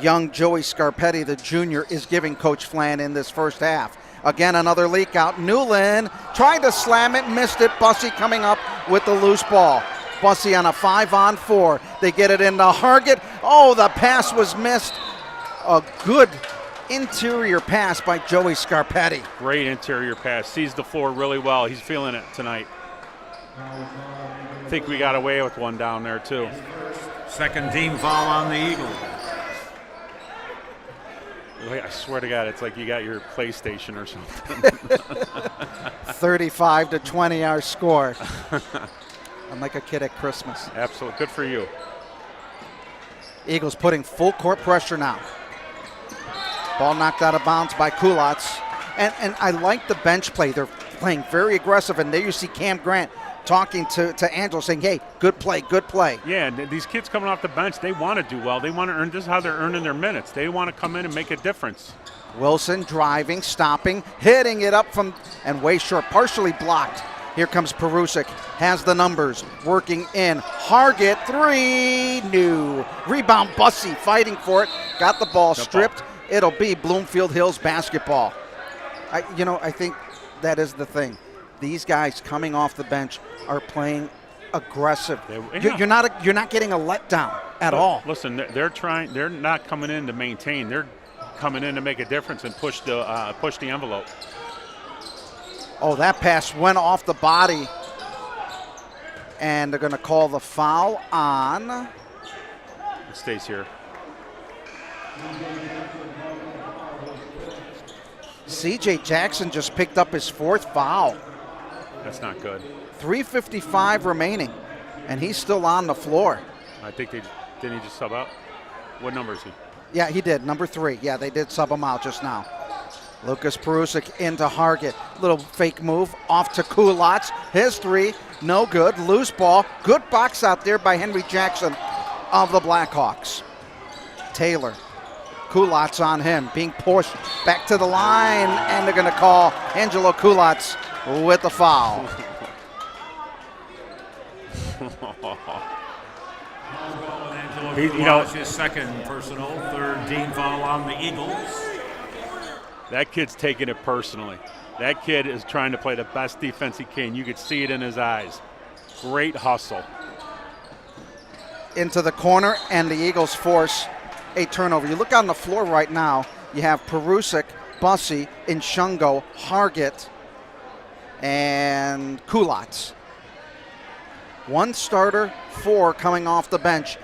young Joey Scarpetti, the junior, is giving Coach Flan in this first half. Again, another leak out. Newland tried to slam it, missed it. Bussey coming up with the loose ball. Bussey on a 5-on-4. They get it into Hargett. Oh, the pass was missed. A good interior pass by Joey Scarpetti. Great interior pass. Sees the floor really well. He's feeling it tonight. I think we got away with one down there, too. Second team foul on the Eagles. I swear to God, it's like you got your PlayStation or something. 35-20 our score. I'm like a kid at Christmas. Absolutely. Good for you. Eagles putting full court pressure now. Ball knocked out of bounds by Kulat. And I like the bench play. They're playing very aggressive, and there you see Cam Grant talking to Angelo, saying, hey, good play, good play. Yeah, and these kids coming off the bench, they want to do well. They want to earn. This is how they're earning their minutes. They want to come in and make a difference. Wilson driving, stopping, hitting it up from, and way short, partially blocked. Here comes Perusic, has the numbers, working in. Hargett, 3, new. Rebound, Bussey fighting for it, got the ball stripped. It'll be Bloomfield Hills basketball. I think that is the thing. These guys coming off the bench are playing aggressive. You're not getting a letdown at all. Listen, they're not coming in to maintain. They're coming in to make a difference and push the envelope. Oh, that pass went off the body. And they're going to call the foul on. It stays here. C.J. Jackson just picked up his 4th foul. That's not good. 3:55 remaining, and he's still on the floor. I think didn't he just sub out? What number is he? Yeah, he did, number 3. Yeah, they did sub him out just now. Lucas Perusic into Hargett. Little fake move off to Kulats. His 3, no good. Loose ball. Good box out there by Henry Jackson of the Blackhawks. Taylor. Kulats on him, being pushed back to the line, and they're going to call Angelo Kulats with the foul. His second personal, 3rd team foul on the Eagles. That kid's taking it personally. That kid is trying to play the best defense he can. You could see it in his eyes. Great hustle. Into the corner, and the Eagles force a turnover. You look on the floor right now, you have Perusic, Bussey, Inshungo, Hargett, and Kulats. 1 starter, 4 coming off the bench.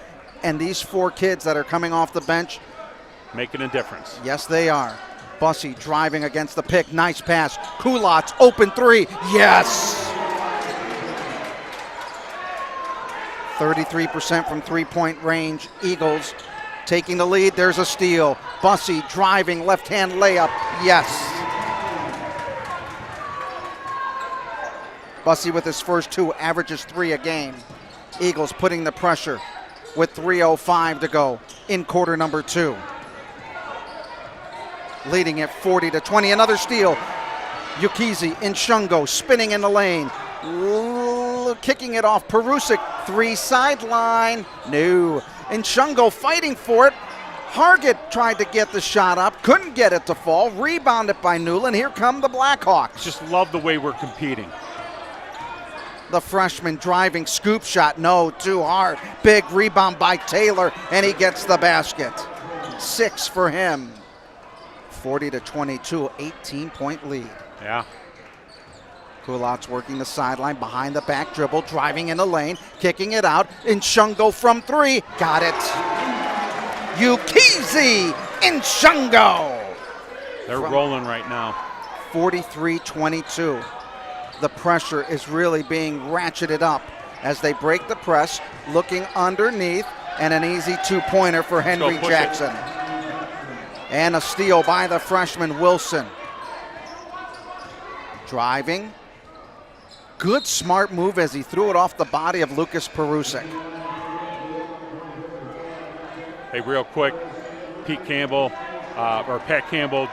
And these 4 kids that are coming off the bench, making a difference. Yes, they are. Bussey driving against the pick. Nice pass. Kulats, open 3. Yes! 33% from three-point range. Eagles taking the lead. There's a steal. Bussey driving, left-hand layup. Yes. Bussey with his first 2, averages 3 a game. Eagles putting the pressure with 3:05 to go in quarter number 2. Leading at 40-20. Another steal. Yukizi, Inshungo spinning in the lane. Kicking it off. Perusic, 3 sideline. No. Inshungo fighting for it. Hargett tried to get the shot up. Couldn't get it to fall. Rebounded by Newland. Here come the Blackhawks. Just love the way we're competing. The freshman driving scoop shot. No, too hard. Big rebound by Taylor, and he gets the basket. 6 for him. 40-22, 18-point lead. Yeah. Kulats working the sideline, behind the back dribble, driving in the lane, kicking it out. Inshungo from 3. Got it. Yukizi Inshungo. They're rolling right now. 43-22. The pressure is really being ratcheted up as they break the press, looking underneath, and an easy 2-pointer for Henry Jackson. And a steal by the freshman Wilson. Driving. Good smart move as he threw it off the body of Lucas Perusic. Hey, real quick, Pat Campbell,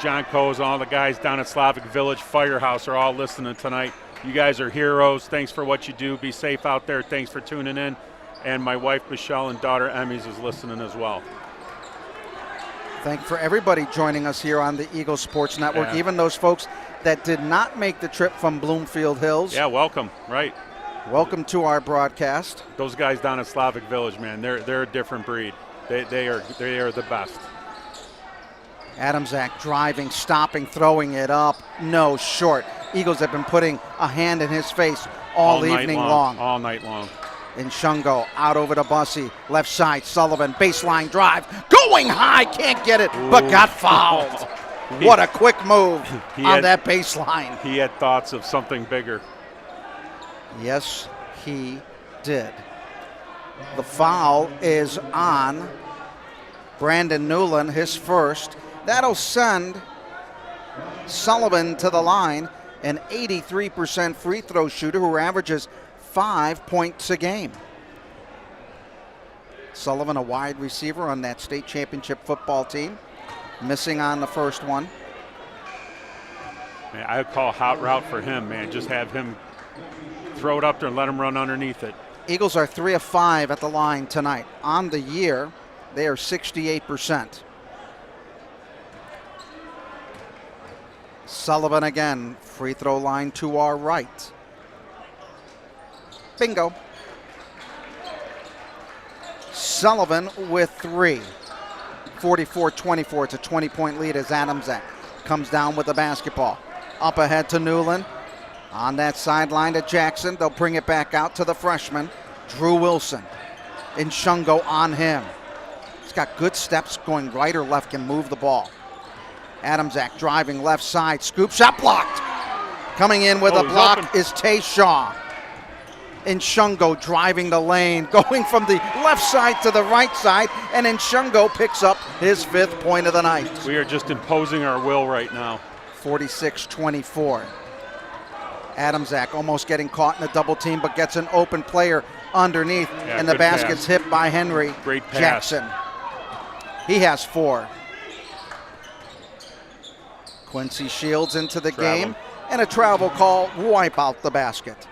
John Coes, all the guys down at Slavic Village Firehouse are all listening tonight. You guys are heroes. Thanks for what you do. Be safe out there. Thanks for tuning in. And my wife, Michelle, and daughter, Emmys, is listening as well. Thank you for everybody joining us here on the Eagle Sports Network, Yeah. even those folks that did not make the trip from Bloomfield Hills. Yeah, welcome. Right. Welcome to our broadcast. Those guys down at Slavic Village, man, they're a different breed. They are the best. Adamczak driving, stopping, throwing it up. No, short. Eagles have been putting a hand in his face all evening long. All night long. Inshungo out over to Bussey. Left side, Sullivan, baseline drive. Going high, can't get it, but got fouled. What a quick move on that baseline. He had thoughts of something bigger. Yes, he did. The foul is on Brandon Newland, his first. That'll send Sullivan to the line, an 83% free throw shooter who averages 5 points a game. Sullivan, a wide receiver on that state championship football team, missing on the first one. Man, I would call a hot route for him, man. Just have him throw it up there and let him run underneath it. Eagles are 3 of 5 at the line tonight. On the year, they are 68%. Sullivan again, free throw line to our right. Bingo. Sullivan with 3. 44-24. It's a 20-point lead as Adamczak comes down with the basketball. Up ahead to Newland. On that sideline to Jackson. They'll bring it back out to the freshman, Drew Wilson. Nshungo on him. He's got good steps going right or left, can move the ball. Adamczak driving left side. Scoop shot blocked. Coming in with a block open. is Tay Shaw. Nshungo driving the lane, going from the left side to the right side, and Nshungo picks up his 5th point of the night. We are just imposing our will right now. 46-24. Adamczak almost getting caught in a double team, but gets an open player underneath, and the basket's hit by Henry Great pass. Jackson. He has 4. Quincy Shields into the game, and a travel call, wipe out the basket.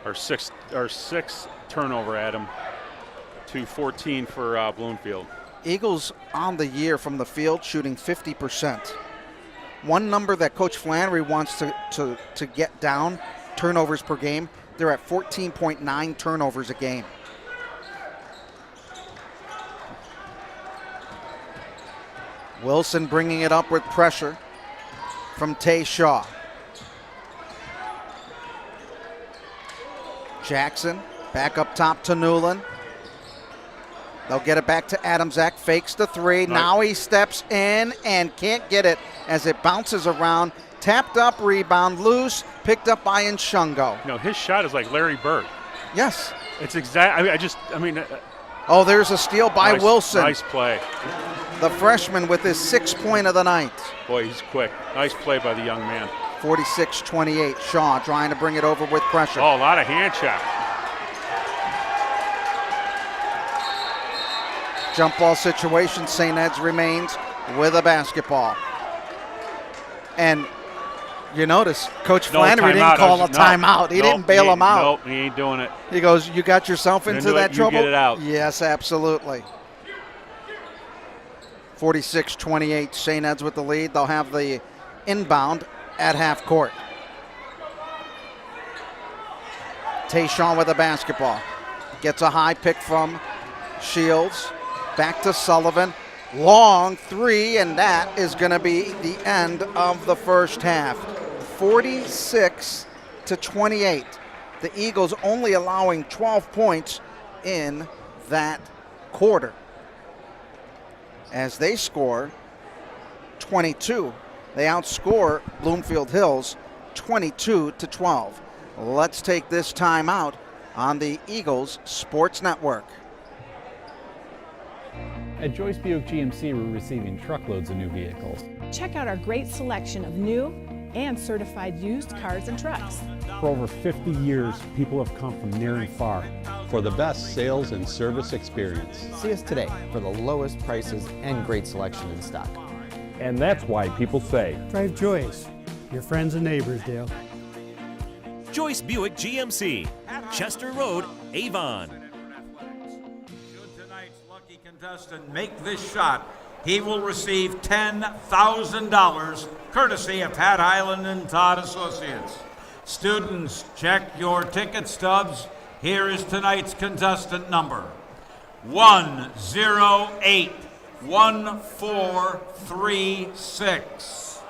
Our sixth turnover, Adam. 2-14 for Bloomfield. Eagles on the year from the field shooting 50%. One number that Coach Flannery wants to get down, turnovers per game, they're at 14.9 turnovers a game. Wilson bringing it up with pressure from Tay Shaw. Jackson back up top to Newland. They'll get it back to Adamczak, fakes the 3. Now he steps in and can't get it as it bounces around. Tapped up, rebound, loose, picked up by Nshungo. No, his shot is like Larry Bird. Yes. It's exact. Oh, there's a steal by Wilson. Nice play. The freshman with his 6th point of the night. Boy, he's quick. Nice play by the young man. 46-28. Shaw trying to bring it over with pressure. Oh, a lot of hand shot. Jump ball situation. St. Ed's remains with a basketball. And you notice Coach Flannery didn't call a timeout. He didn't bail him out. Nope, he ain't doing it. He goes, you got yourself into that trouble? You get it out. Yes, absolutely. 46-28. St. Ed's with the lead. They'll have the inbound at half court. Tayshawn with the basketball. Gets a high pick from Shields. Back to Sullivan. Long 3, and that is going to be the end of the first half. 46-28. The Eagles only allowing 12 points in that quarter. As they score 22. They outscore Bloomfield Hills 22-12. Let's take this time out on the Eagles Sports Network. At Joyce Buick GMC, we're receiving truckloads of new vehicles. Check out our great selection of new and certified used cars and trucks. For over 50 years, people have come from near and far for the best sales and service experience. See us today for the lowest prices and great selection in stock. And that's why people say, Drive Joyce, your friends and neighbors, Dale. Joyce Buick GMC, Chester Road, Avon. Contestant make this shot, he will receive $10,000 courtesy of Pat Hyland and Todd Associates. Students, check your ticket stubs. Here is tonight's contestant number: 108-1436.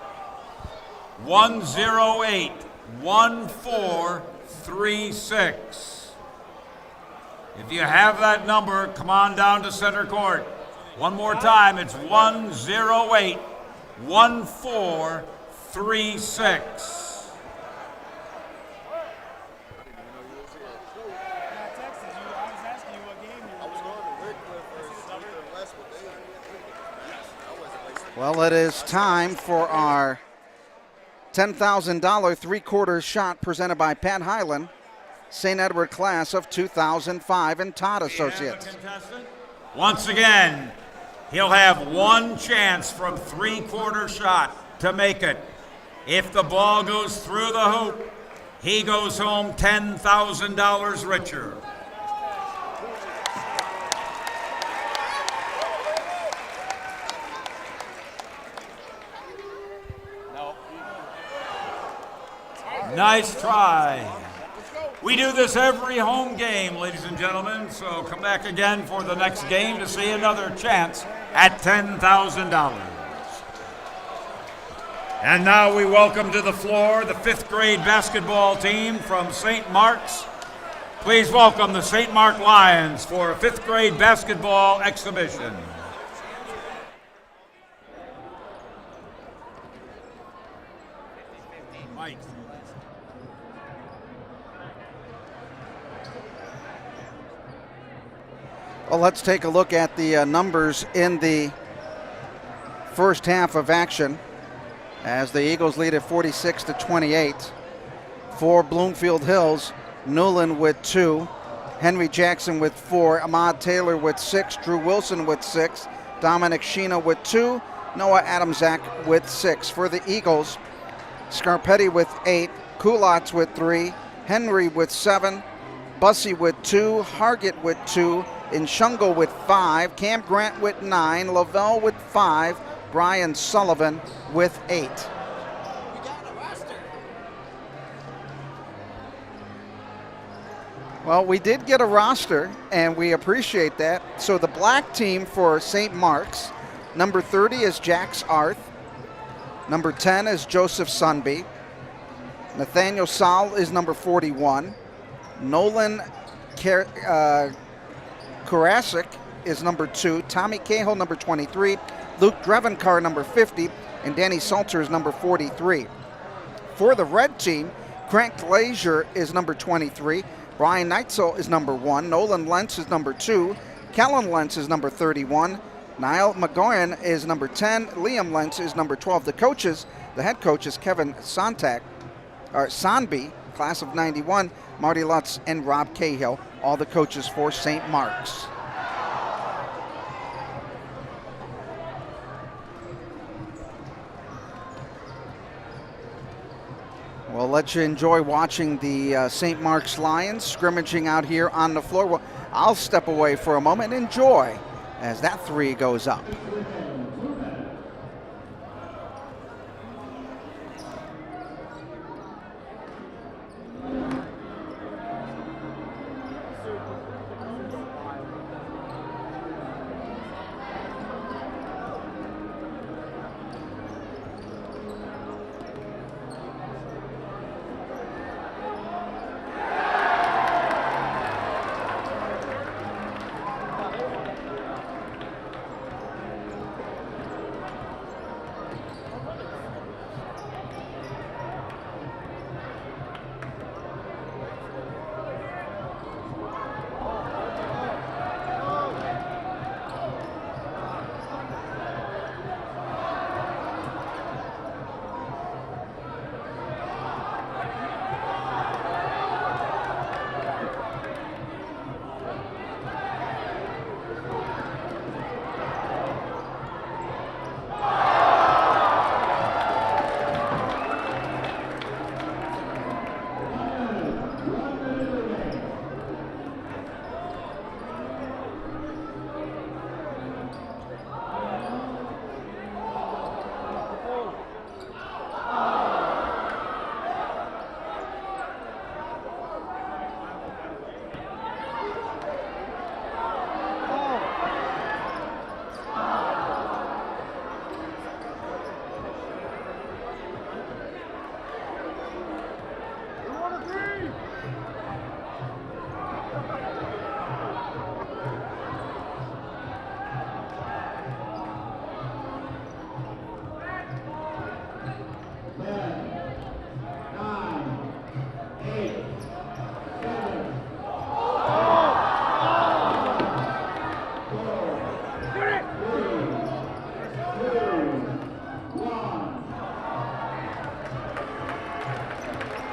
108-1436. If you have that number, come on down to center court. One more time, it's 108-1436. Well, it is time for our $10,000 three-quarters shot presented by Pat Hyland. St. Edward class of 2005 and Todd Associates. Once again, he'll have one chance from three-quarter shot to make it. If the ball goes through the hoop, he goes home $10,000 richer. Nice try. We do this every home game, ladies and gentlemen, so come back again for the next game to see another chance at $10,000. And now we welcome to the floor the 5th grade basketball team from St. Mark's. Please welcome the St. Mark Lions for a 5th grade basketball exhibition. Mike. Well, let's take a look at the numbers in the first half of action as the Eagles lead at 46-28. For Bloomfield Hills, Newland with 2, Henry Jackson with 4, Ahmad Taylor with 6, Drew Wilson with 6, Dominic Sheena with 2, Noah Adamczak with 6. For the Eagles, Scarpetti with 8, Kulats with 3, Henry with 7, Bussey with 2, Hargett with 2, Inshungo with 5, Cam Grant with 9, Lavelle with 5, Brian Sullivan with 8. Well, we did get a roster, and we appreciate that. So the black team for St. Mark's, number 30 is Jax Arth. Number 10 is Joseph Sunby. Nathaniel Saul is number 41. Nolan Karasik is number 2. Tommy Cahill, number 23. Luke Drevenkar, number 50. And Danny Salter is number 43. For the red team, Grant Glazier is number 23. Brian Neitzel is number 1. Nolan Lentz is number 2. Kellen Lentz is number 31. Niall McGowan is number 10. Liam Lentz is number 12. The head coach is Kevin Sonby, class of 91. Marty Lutz and Rob Cahill, all the coaches for St. Mark's. Well, let you enjoy watching the St. Mark's Lions scrimmaging out here on the floor. Well, I'll step away for a moment and enjoy as that 3 goes up.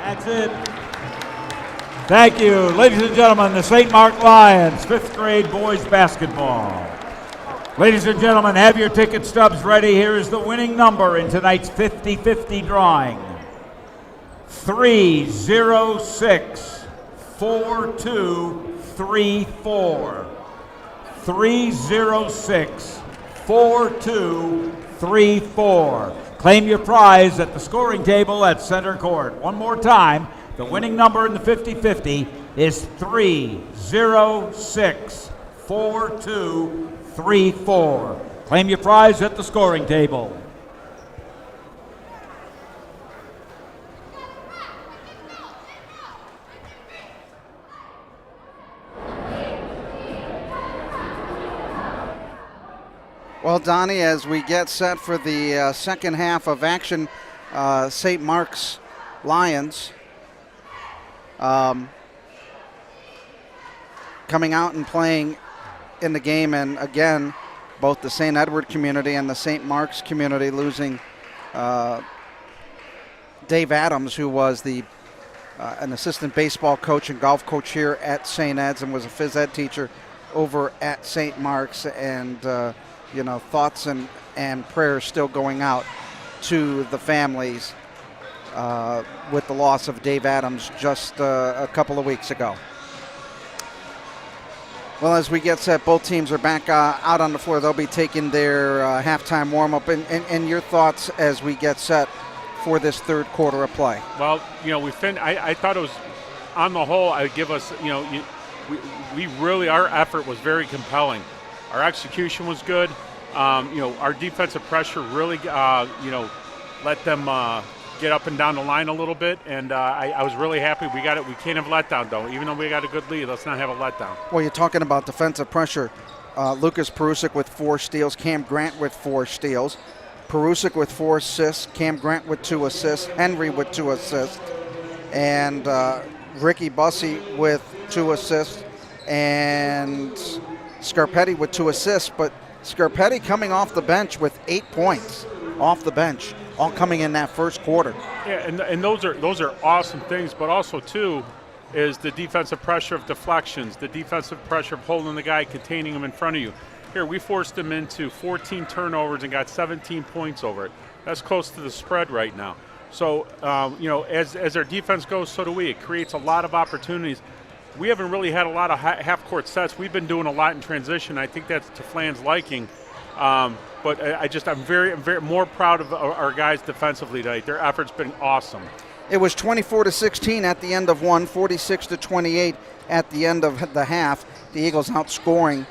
That's it. Thank you. Ladies and gentlemen, the St. Mark Lions, 5th grade boys basketball. Ladies and gentlemen, have your ticket stubs ready. Here is the winning number in tonight's 50-50 drawing. 306-4234. 306-4234. Claim your prize at the scoring table at center court. One more time, the winning number in the 50-50 is 306-4234. Claim your prize at the scoring table. Well, Donnie, as we get set for the second half of action, St. Mark's Lions coming out and playing in the game, and again, both the St. Edward community and the St. Mark's community losing Dave Adams, who was an assistant baseball coach and golf coach here at St. Ed's and was a phys ed teacher over at St. Mark's, and thoughts and prayers still going out to the families with the loss of Dave Adams just a couple of weeks ago. Well, as we get set, both teams are back out on the floor. They'll be taking their halftime warm-up. And your thoughts as we get set for this third quarter of play? Well, I thought it was, on the whole, I'd give us, we really, our effort was very compelling. Our execution was good. Our defensive pressure really, let them get up and down the line a little bit, and I was really happy we got it. We can't have a letdown, though. Even though we got a good lead, let's not have a letdown. Well, you're talking about defensive pressure. Lucas Perusic with 4 steals, Cam Grant with 4 steals, Perusic with 4 assists, Cam Grant with 2 assists, Henry with 2 assists, and Ricky Bussey with 2 assists, and Scarpetti with 2 assists, but Scarpetti coming off the bench with 8 points off the bench, all coming in that first quarter. Yeah, and those are awesome things, but also too is the defensive pressure of deflections, the defensive pressure of holding the guy, containing him in front of you. Here, we forced him into 14 turnovers and got 17 points over it. That's close to the spread right now. So, as our defense goes, so do we. It creates a lot of opportunities. We haven't really had a lot of half-court sets. We've been doing a lot in transition. I think that's to Flan's liking. But I'm very more proud of our guys defensively tonight. Their effort's been awesome. It was 24-16 at the end of one, 46-28 at the end of the half. The Eagles outscoring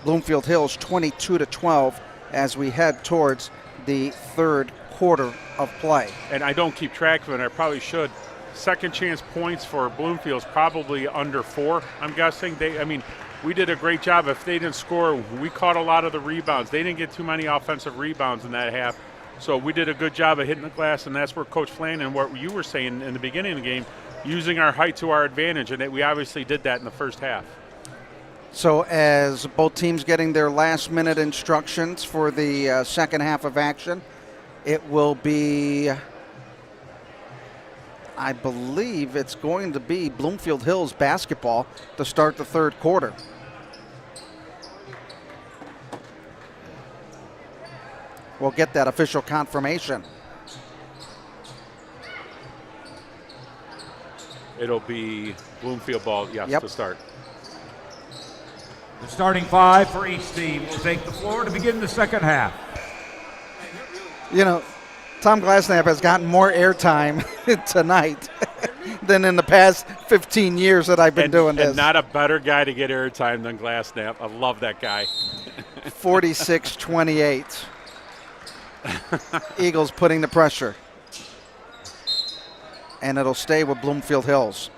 Bloomfield Hills 22-12 as we head towards the third quarter of play. And I don't keep track of it. I probably should. Second chance points for Bloomfield's probably under 4, I'm guessing. We did a great job. If they didn't score, we caught a lot of the rebounds. They didn't get too many offensive rebounds in that half. So we did a good job of hitting the glass, and that's where Coach Flan and what you were saying in the beginning of the game, using our height to our advantage, and we obviously did that in the first half. So as both teams getting their last-minute instructions for the second half of action, it will be, I believe it's going to be Bloomfield Hills basketball to start the third quarter. We'll get that official confirmation. It'll be Bloomfield ball, yes, to start. The starting 5 for each team will take the floor to begin the second half. Tom Glassnap has gotten more airtime tonight than in the past 15 years that I've been doing this. And not a better guy to get airtime than Glassnap. I love that guy. 46-28. Eagles putting the pressure. And it'll stay with Bloomfield Hills.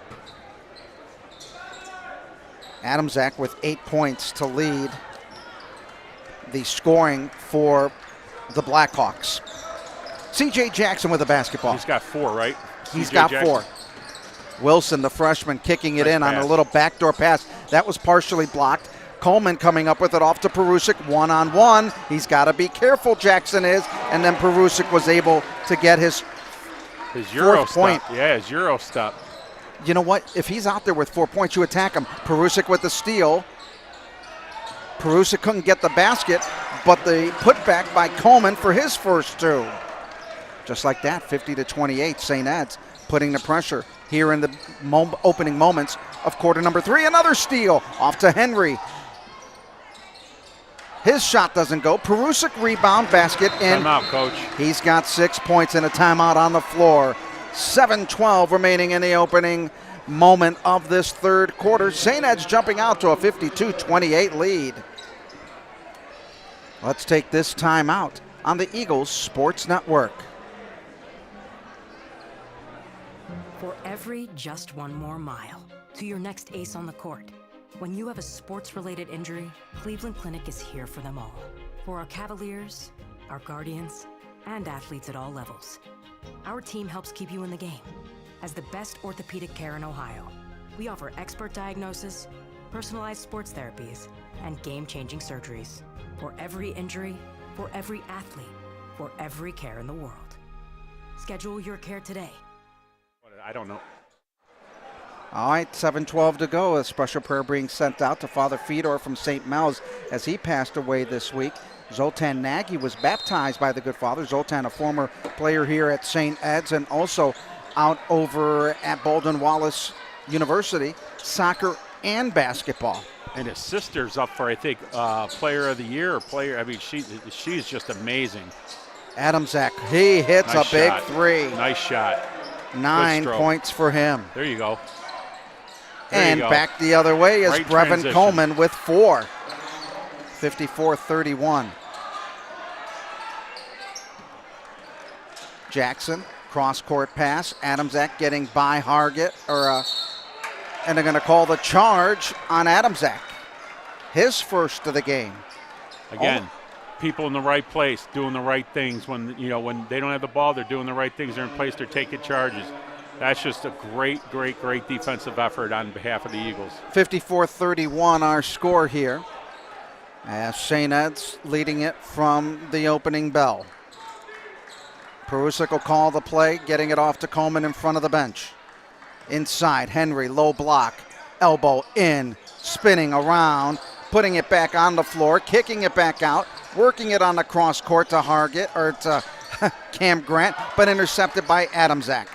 Adamczak with 8 points to lead the scoring for the Blackhawks. C.J. Jackson with the basketball. He's got 4, right? He's got 4. Wilson, the freshman, kicking it in on a little backdoor pass. That was partially blocked. Coleman coming up with it off to Perusic, one-on-one. He's got to be careful, Jackson is. And then Perusic was able to get his Euro fourth point. Yeah, his Euro step. you know what? If he's out there with 4 points, you attack him. Perusic with the steal. Perusic couldn't get the basket, but the putback by Coleman for his first two. Just like that, 50-28, St. Ed's putting the pressure here in the opening moments of quarter number 3. Another steal off to Henry. His shot doesn't go. Perusic rebound, basket in. Timeout, Coach. He's got 6 points and a timeout on the floor. 7:12 remaining in the opening moment of this third quarter. St. Ed's jumping out to a 52-28 lead. Let's take this timeout on the Eagles Sports Network. For every just one more mile to your next ace on the court. When you have a sports-related injury, Cleveland Clinic is here for them all. For our Cavaliers, our Guardians, and athletes at all levels. Our team helps keep you in the game. As the best orthopedic care in Ohio, we offer expert diagnosis, personalized sports therapies, and game-changing surgeries. For every injury, for every athlete, for every care in the world. Schedule your care today. I don't know. All right, 7:12 to go. A special prayer being sent out to Father Fedor from St. Mel's as he passed away this week. Zoltan Nagy was baptized by the good father. Zoltan, a former player here at St. Ed's and also out over at Baldwin Wallace University, soccer and basketball. And his sister's up for, I think, player of the year or player. I mean, she's just amazing. Adamczak, he hits Nice a big shot. three. Nice shot. 9 points for him. There you go. And back the other way is Right Brevin transition. Coleman with 4. 54-31. Jackson, cross-court pass. Adamczak getting by Hargett, and they're going to call the charge on Adamczak. His first of the game. Again, people in the right place, doing the right things. When they don't have the ball, they're doing the right things. They're in place. They're taking charges. That's just a great defensive effort on behalf of the Eagles. 54-31 our score here. As St. Ed's leading it from the opening bell. Perusic will call the play, getting it off to Coleman in front of the bench. Inside, Henry, low block, elbow in, spinning around, putting it back on the floor, kicking it back out, working it on the cross court to Hargett, or to Cam Grant, but intercepted by Adamczak.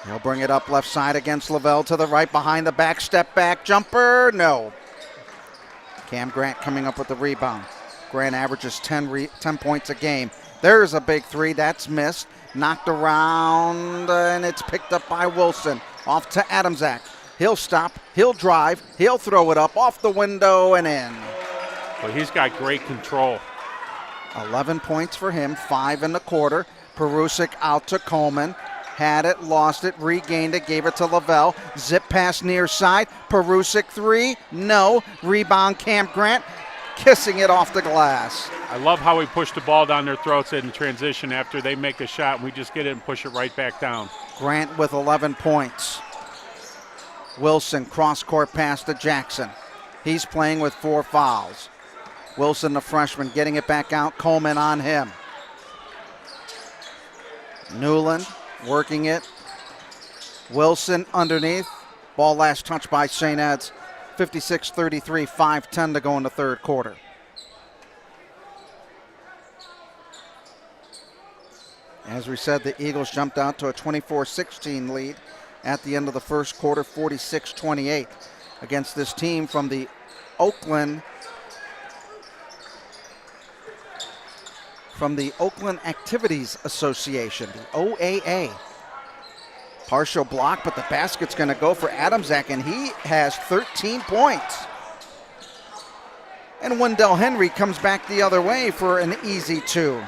He'll bring it up left side against Lavelle to the right, behind the back, step back, jumper, no. Cam Grant coming up with the rebound. Grant averages 10 points a game. There's a big three, that's missed. Knocked around, and it's picked up by Wilson. Off to Adamczak. He'll stop, he'll drive, he'll throw it up off the window and in. But he's got great control. 11 points for him, 5 in the quarter. Perusic out to Coleman. Had it, lost it, regained it, gave it to Lavelle. Zip pass near side. Perusic three, no. Rebound Cam Grant, kissing it off the glass. I love how we push the ball down their throats in transition after they make a shot, and we just get it and push it right back down. Grant with 11 points. Wilson, cross-court pass to Jackson. He's playing with 4 fouls. Wilson, the freshman, getting it back out. Coleman on him. Newland working it. Wilson underneath. Ball last touched by St. Ed's. 56-33, 5:10 to go in the third quarter. As we said, the Eagles jumped out to a 24-16 lead at the end of the first quarter, 46-28, against this team from the Oakland Activities Association, the OAA. Partial block, but the basket's going to go for Adamczak, and he has 13 points. And Wendell Henry comes back the other way for an easy 2.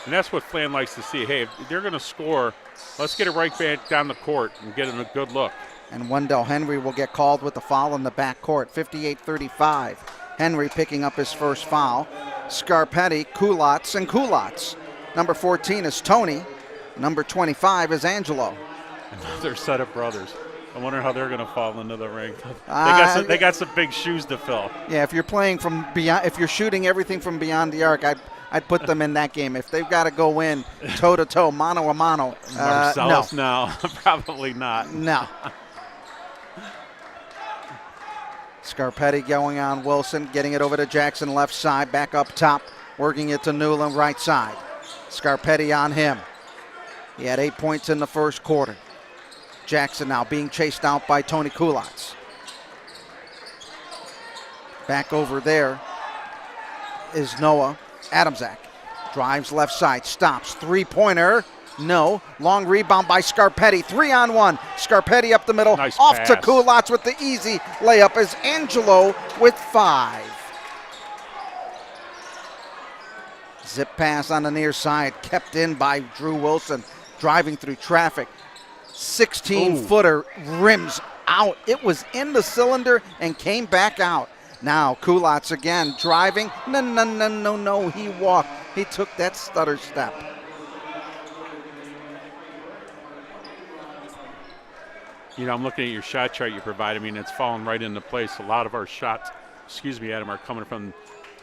And that's what Flan likes to see. Hey, if they're going to score, let's get it right back down the court and get it a good look. And Wendell Henry will get called with the foul in the backcourt, 58-35. Henry picking up his first foul. Scarpetti, Kulatz, and Kulatz. Number 14 is Tony. Number 25 is Angelo. Another set of brothers. I wonder how they're going to fall into the ring. They got some big shoes to fill. Yeah, if you're playing from beyond, if you're shooting everything from beyond the arc, I'd put them in that game. If they've got to go in toe-to-toe, mano-a-mano, Marcellus, no. Probably not. No. Scarpetti going on Wilson, getting it over to Jackson left side, back up top, working it to Newland right side. Scarpetti on him. He had 8 points in the first quarter. Jackson now being chased out by Tony Kulats. Back over there is Noah Adamczak. Drives left side, stops, three-pointer. No. Long rebound by Scarpetti. 3-on-1. Scarpetti up the middle. Nice off pass. to Kulats with the easy layup as Angelo with 5. Zip pass on the near side. Kept in by Drew Wilson. Driving through traffic. 16-footer rims out. It was in the cylinder and came back out. Now Kulats again driving. No. He walked. He took that stutter step. You know, I'm looking at your shot chart you provide. I mean, it's falling right into place. A lot of our shots, Adam, are coming from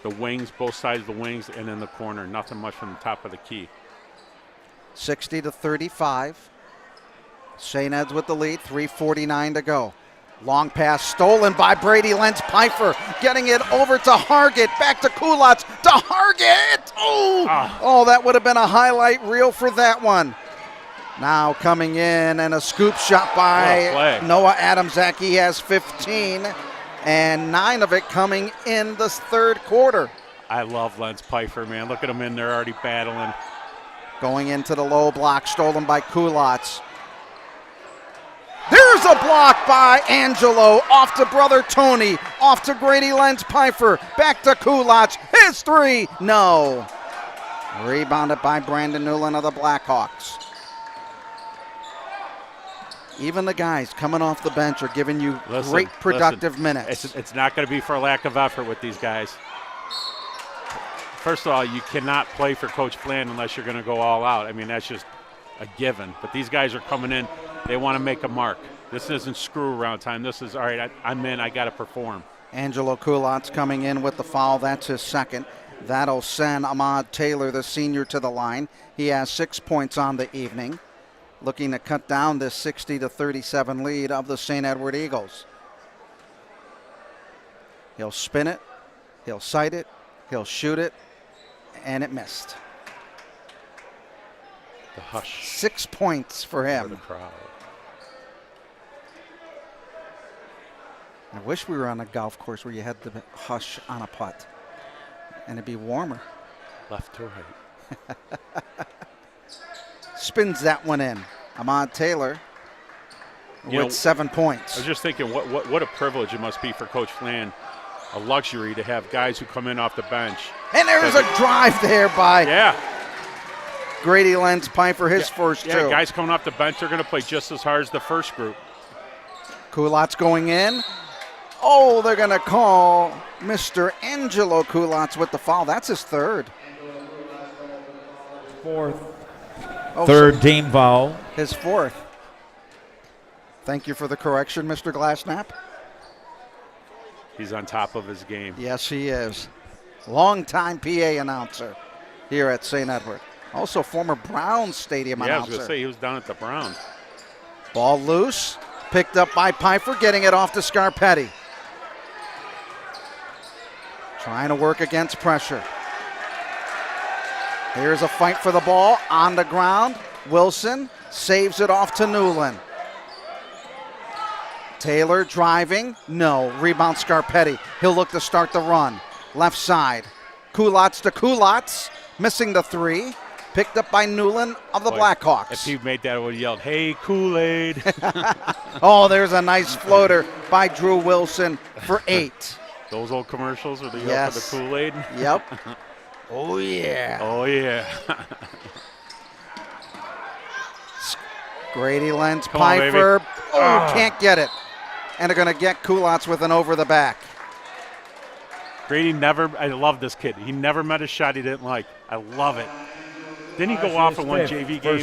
the wings, both sides of the wings, and in the corner. Nothing much from the top of the key. 60-35. St. Ed's with the lead. 3:49 to go. Long pass stolen by Brady Lentz Pfeiffer. Getting it over to Hargett. Back to Kulats. To Hargett. Oh, that would have been a highlight reel for that one. Now coming in and a scoop shot by Noah Adamczak. He has 15 and 9 of it coming in the third quarter. I love Lentz Pfeiffer, man. Look at him in there already battling. Going into the low block, stolen by Kulats. There's a block by Angelo. Off to brother Tony. Off to Grady Lentz Pfeiffer. Back to Kulats. His 3. No. Rebounded by Brandon Newland of the Blackhawks. Even the guys coming off the bench are giving you great productive minutes. It's not going to be for lack of effort with these guys. First of all, you cannot play for Coach Flan unless you're going to go all out. I mean, that's just a given. But these guys are coming in. They want to make a mark. This isn't screw around time. This is, all right, I'm in. I got to perform. Angelo Kulats coming in with the foul. That's his second. That'll send Ahmad Taylor, the senior, to the line. He has 6 points on the evening, looking to cut down this 60-37 lead of the St. Edward Eagles. He'll spin it. He'll sight it. He'll shoot it. And it missed. The hush. 6 points for him. For the crowd. I wish we were on a golf course where you had the hush on a putt. And it'd be warmer. Left to right. Spins that one in. Ahmad Taylor with 7 points. I was just thinking, what a privilege it must be for Coach Flan. A luxury to have guys who come in off the bench. And there's a drive there by Grady Lentz Pfeiffer, his first 2. Yeah, guys coming off the bench are going to play just as hard as the first group. Kulats going in. Oh, they're going to call Mr. Angelo Kulats with the foul. That's his third. Fourth. Third team foul. His fourth. Thank you for the correction, Mr. Glassnap. He's on top of his game. Yes, he is. Longtime PA announcer here at St. Edward. Also former Browns Stadium announcer. Yeah, I was going to say, he was down at the Browns. Ball loose. Picked up by Pfeiffer, getting it off to Scarpetti. Trying to work against pressure. Here's a fight for the ball on the ground. Wilson saves it off to Newland. Taylor driving. No. Rebound Scarpetti. He'll look to start the run. Left side. Kulats to Kulats. Missing the 3. Picked up by Newland of the Blackhawks. If he made that, I would have yelled, "Hey, Kool-Aid." Oh, there's a nice floater by Drew Wilson for 8. Those old commercials where they yell for the Kool-Aid? Yep. Oh, yeah. Oh, yeah. Grady Lentz Pfeiffer. Can't get it. And they're going to get Kulats with an over the back. Grady I love this kid. He never met a shot he didn't like. I love it. Didn't he go off in one JV game?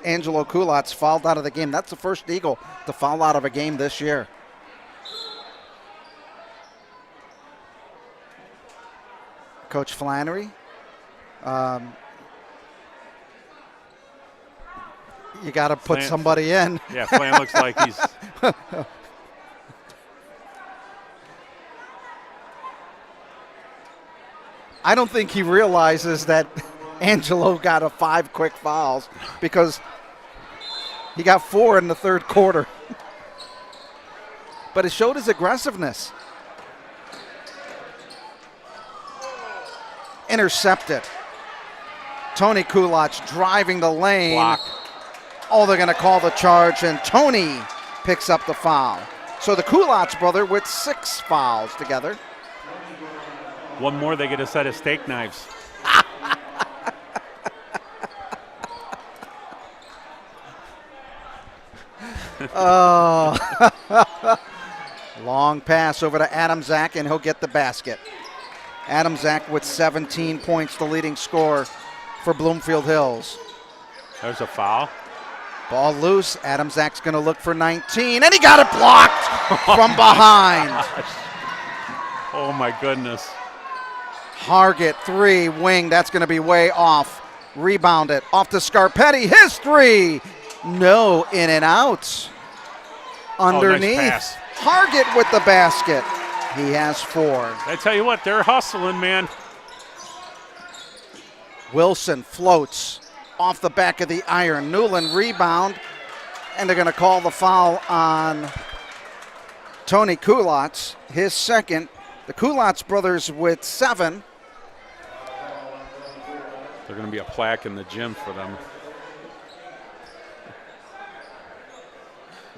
Angelo Kulats fouled out of the game. That's the first Eagle to foul out of a game this year. Coach Flannery. You got to put somebody in. Yeah, Flan looks like he's. I don't think he realizes that Angelo got 5 quick fouls because he got 4 in the third quarter. But it showed his aggressiveness. Intercepted. Tony Kulach driving the lane. Block. Oh, they're going to call the charge, and Tony picks up the foul. So the Kulach brother with 6 fouls together. One more, they get a set of steak knives. Oh. Long pass over to Adam Zach, and he'll get the basket. Adam Zach with 17 points, the leading scorer for Bloomfield Hills. There's a foul. Ball loose. Adam Zach's going to look for 19, and he got it blocked from behind. Oh, my goodness. Hargett, 3, wing. That's going to be way off. Rebounded. Off to Scarpetti. His 3. No, in and out. Underneath. Oh, nice pass. Hargett with the basket. He has 4. I tell you what, they're hustling, man. Wilson floats off the back of the iron. Newland rebound, and they're going to call the foul on Tony Kulach, his second. The Kulach brothers with 7. There's going to be a plaque in the gym for them.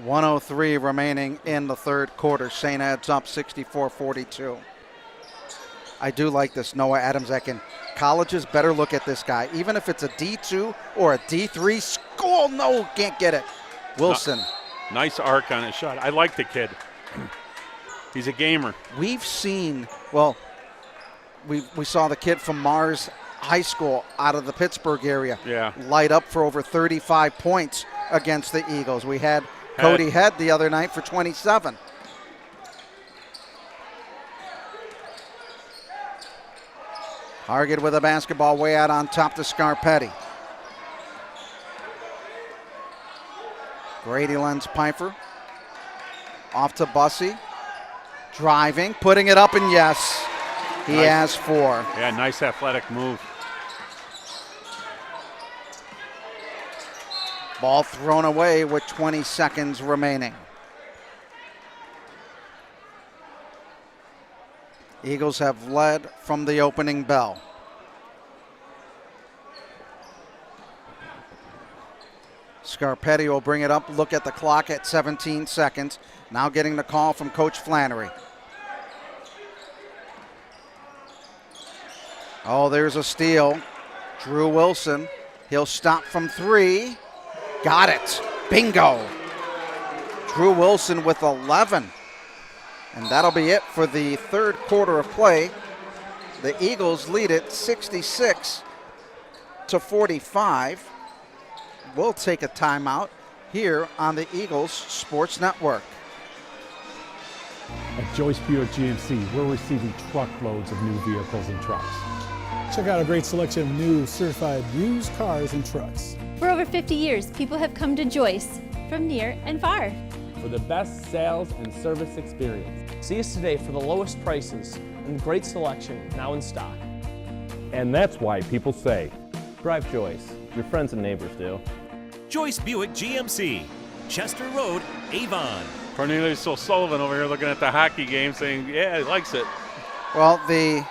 1:03 remaining in the third quarter. St. Ed's up 64-42. I do like this Noah Adamzak, and colleges better look at this guy. Even if it's a D2 or a D3 school, no, can't get it. Wilson. Nice arc on his shot. I like the kid. He's a gamer. We've seen, well, we saw the kid from Mars High School out of the Pittsburgh area light up for over 35 points against the Eagles. We had Cody Head the other night for 27. Hargett with a basketball way out on top to Scarpetti. Grady lends Piper. Off to Bussey. Driving, putting it up, and yes, he has 4. Yeah, nice athletic move. Ball thrown away with 20 seconds remaining. Eagles have led from the opening bell. Scarpetti will bring it up. Look at the clock at 17 seconds. Now getting the call from Coach Flannery. Oh, there's a steal. Drew Wilson. He'll stop from 3. Got it. Bingo. Drew Wilson with 11. And that'll be it for the third quarter of play. The Eagles lead it 66-45. We'll take a timeout here on the Eagles Sports Network. At Joyce Buick GMC, we're receiving truckloads of new vehicles and trucks. Check out a great selection of new certified used cars and trucks. For over 50 years, people have come to Joyce from near and far. For the best sales and service experience. See us today for the lowest prices and great selection now in stock. And that's why people say, drive Joyce. Your friends and neighbors do. Joyce Buick GMC, Chester Road, Avon. Cornelius O'Sullivan over here looking at the hockey game saying, yeah, he likes it. Well, the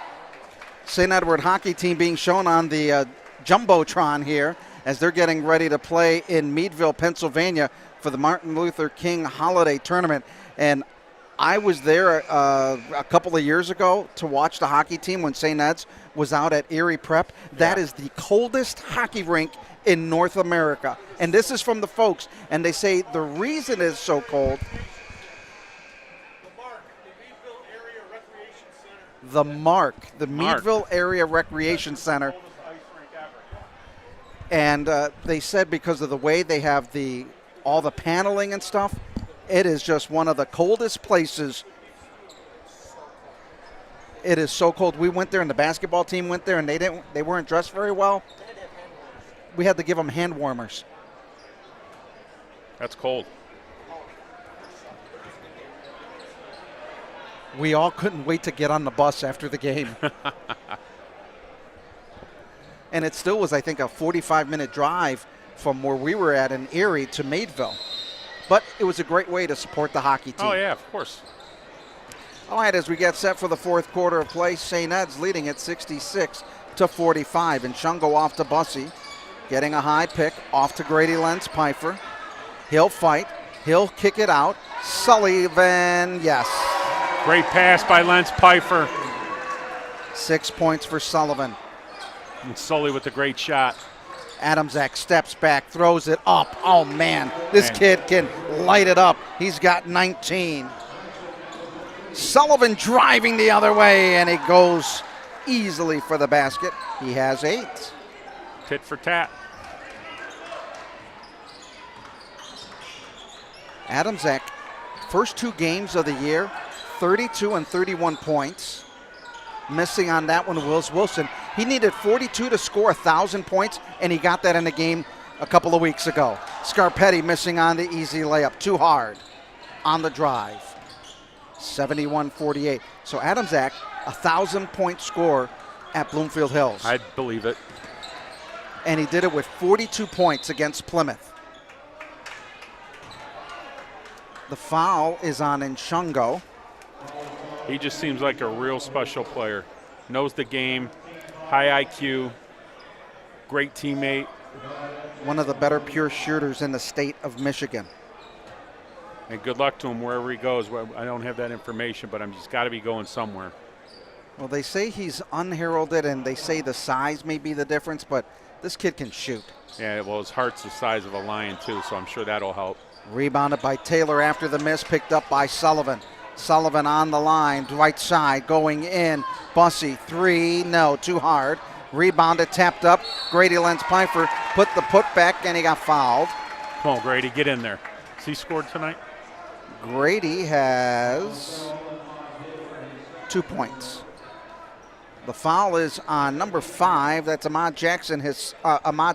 St. Edward hockey team being shown on the Jumbotron here as they're getting ready to play in Meadville, Pennsylvania for the Martin Luther King Holiday Tournament. And I was there a couple of years ago to watch the hockey team when St. Ed's was out at Erie Prep. That is the coldest hockey rink in North America. And this is from the folks. And they say the reason it's so cold. The Meadville Area Recreation Center. And they said because of the way they have all the paneling and stuff, it is just one of the coldest places It is so cold. We went there, and the basketball team went there, and they weren't dressed very well. We had to give them hand warmers. That's cold. We all couldn't wait to get on the bus after the game. And it still was, I think, a 45-minute drive from where we were at in Erie to Meadville. But it was a great way to support the hockey team. Oh, yeah, of course. All right, as we get set for the fourth quarter of play, St. Ed's leading at 66-45. And Shungo off to Bussey, getting a high pick, off to Grady Lentz-Pfeiffer. He'll fight. He'll kick it out. Sullivan, yes. Great pass by Lentz-Pfeiffer. 6 points for Sullivan. And Sully with a great shot. Adamczak steps back, throws it up. Oh, man, this kid can light it up. He's got 19. Sullivan driving the other way, and it goes easily for the basket. He has 8. Tit for tat. Adamczak, first 2 games of the year, 32 and 31 points. Missing on that one, Wilson. He needed 42 to score 1,000 points, and he got that in the game a couple of weeks ago. Scarpetti missing on the easy layup. Too hard on the drive. 71-48. So Adamczak, 1,000-point score at Bloomfield Hills. I believe it. And he did it with 42 points against Plymouth. The foul is on Nshungo. He just seems like a real special player. Knows the game, high IQ, great teammate. One of the better pure shooters in the state of Michigan. And good luck to him wherever he goes. I don't have that information, but he's got to be going somewhere. Well, they say he's unheralded, and they say the size may be the difference, but this kid can shoot. Yeah, well, his heart's the size of a lion, too, so I'm sure that'll help. Rebounded by Taylor after the miss, picked up by Sullivan. Sullivan on the line, right side, going in. Bussey, 3, no, too hard. Rebounded, tapped up. Grady Lentz-Pfeiffer put the putback, and he got fouled. Come on, Grady, get in there. Has he scored tonight? Grady has 2 points. The foul is on number 5. That's Ahmad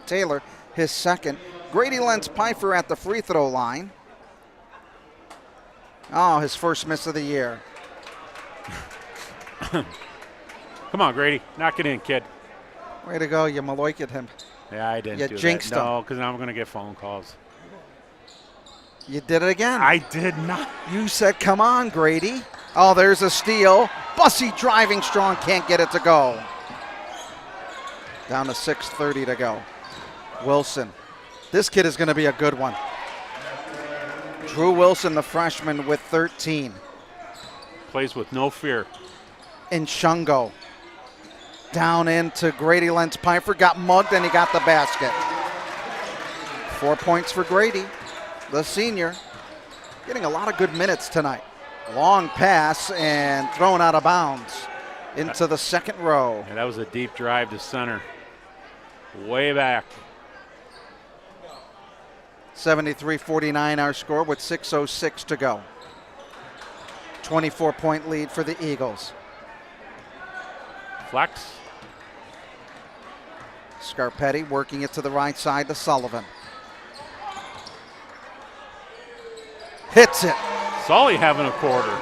Taylor, his second. Grady Lentz-Pfeiffer at the free throw line. Oh, his first miss of the year. Come on, Grady. Knock it in, kid. Way to go. You maloiked him. Yeah, I didn't You do jinxed that. him. No, because now I'm going to get phone calls. You did it again. I did not. You said, come on, Grady. Oh, there's a steal. Bussey driving strong, can't get it to go. Down to 6:30 to go. Wilson. This kid is going to be a good one. Drew Wilson, the freshman, with 13. Plays with no fear. Nshungo. Down into Grady Lentz-Pfeiffer. Got mugged, and he got the basket. 4 points for Grady, the senior. Getting a lot of good minutes tonight. Long pass and thrown out of bounds into the second row. And that was a deep drive to center. Way back. 73-49 our score with 6:06 to go. 24-point lead for the Eagles. Flex. Scarpetti working it to the right side to Sullivan. Hits it. Sully having a quarter.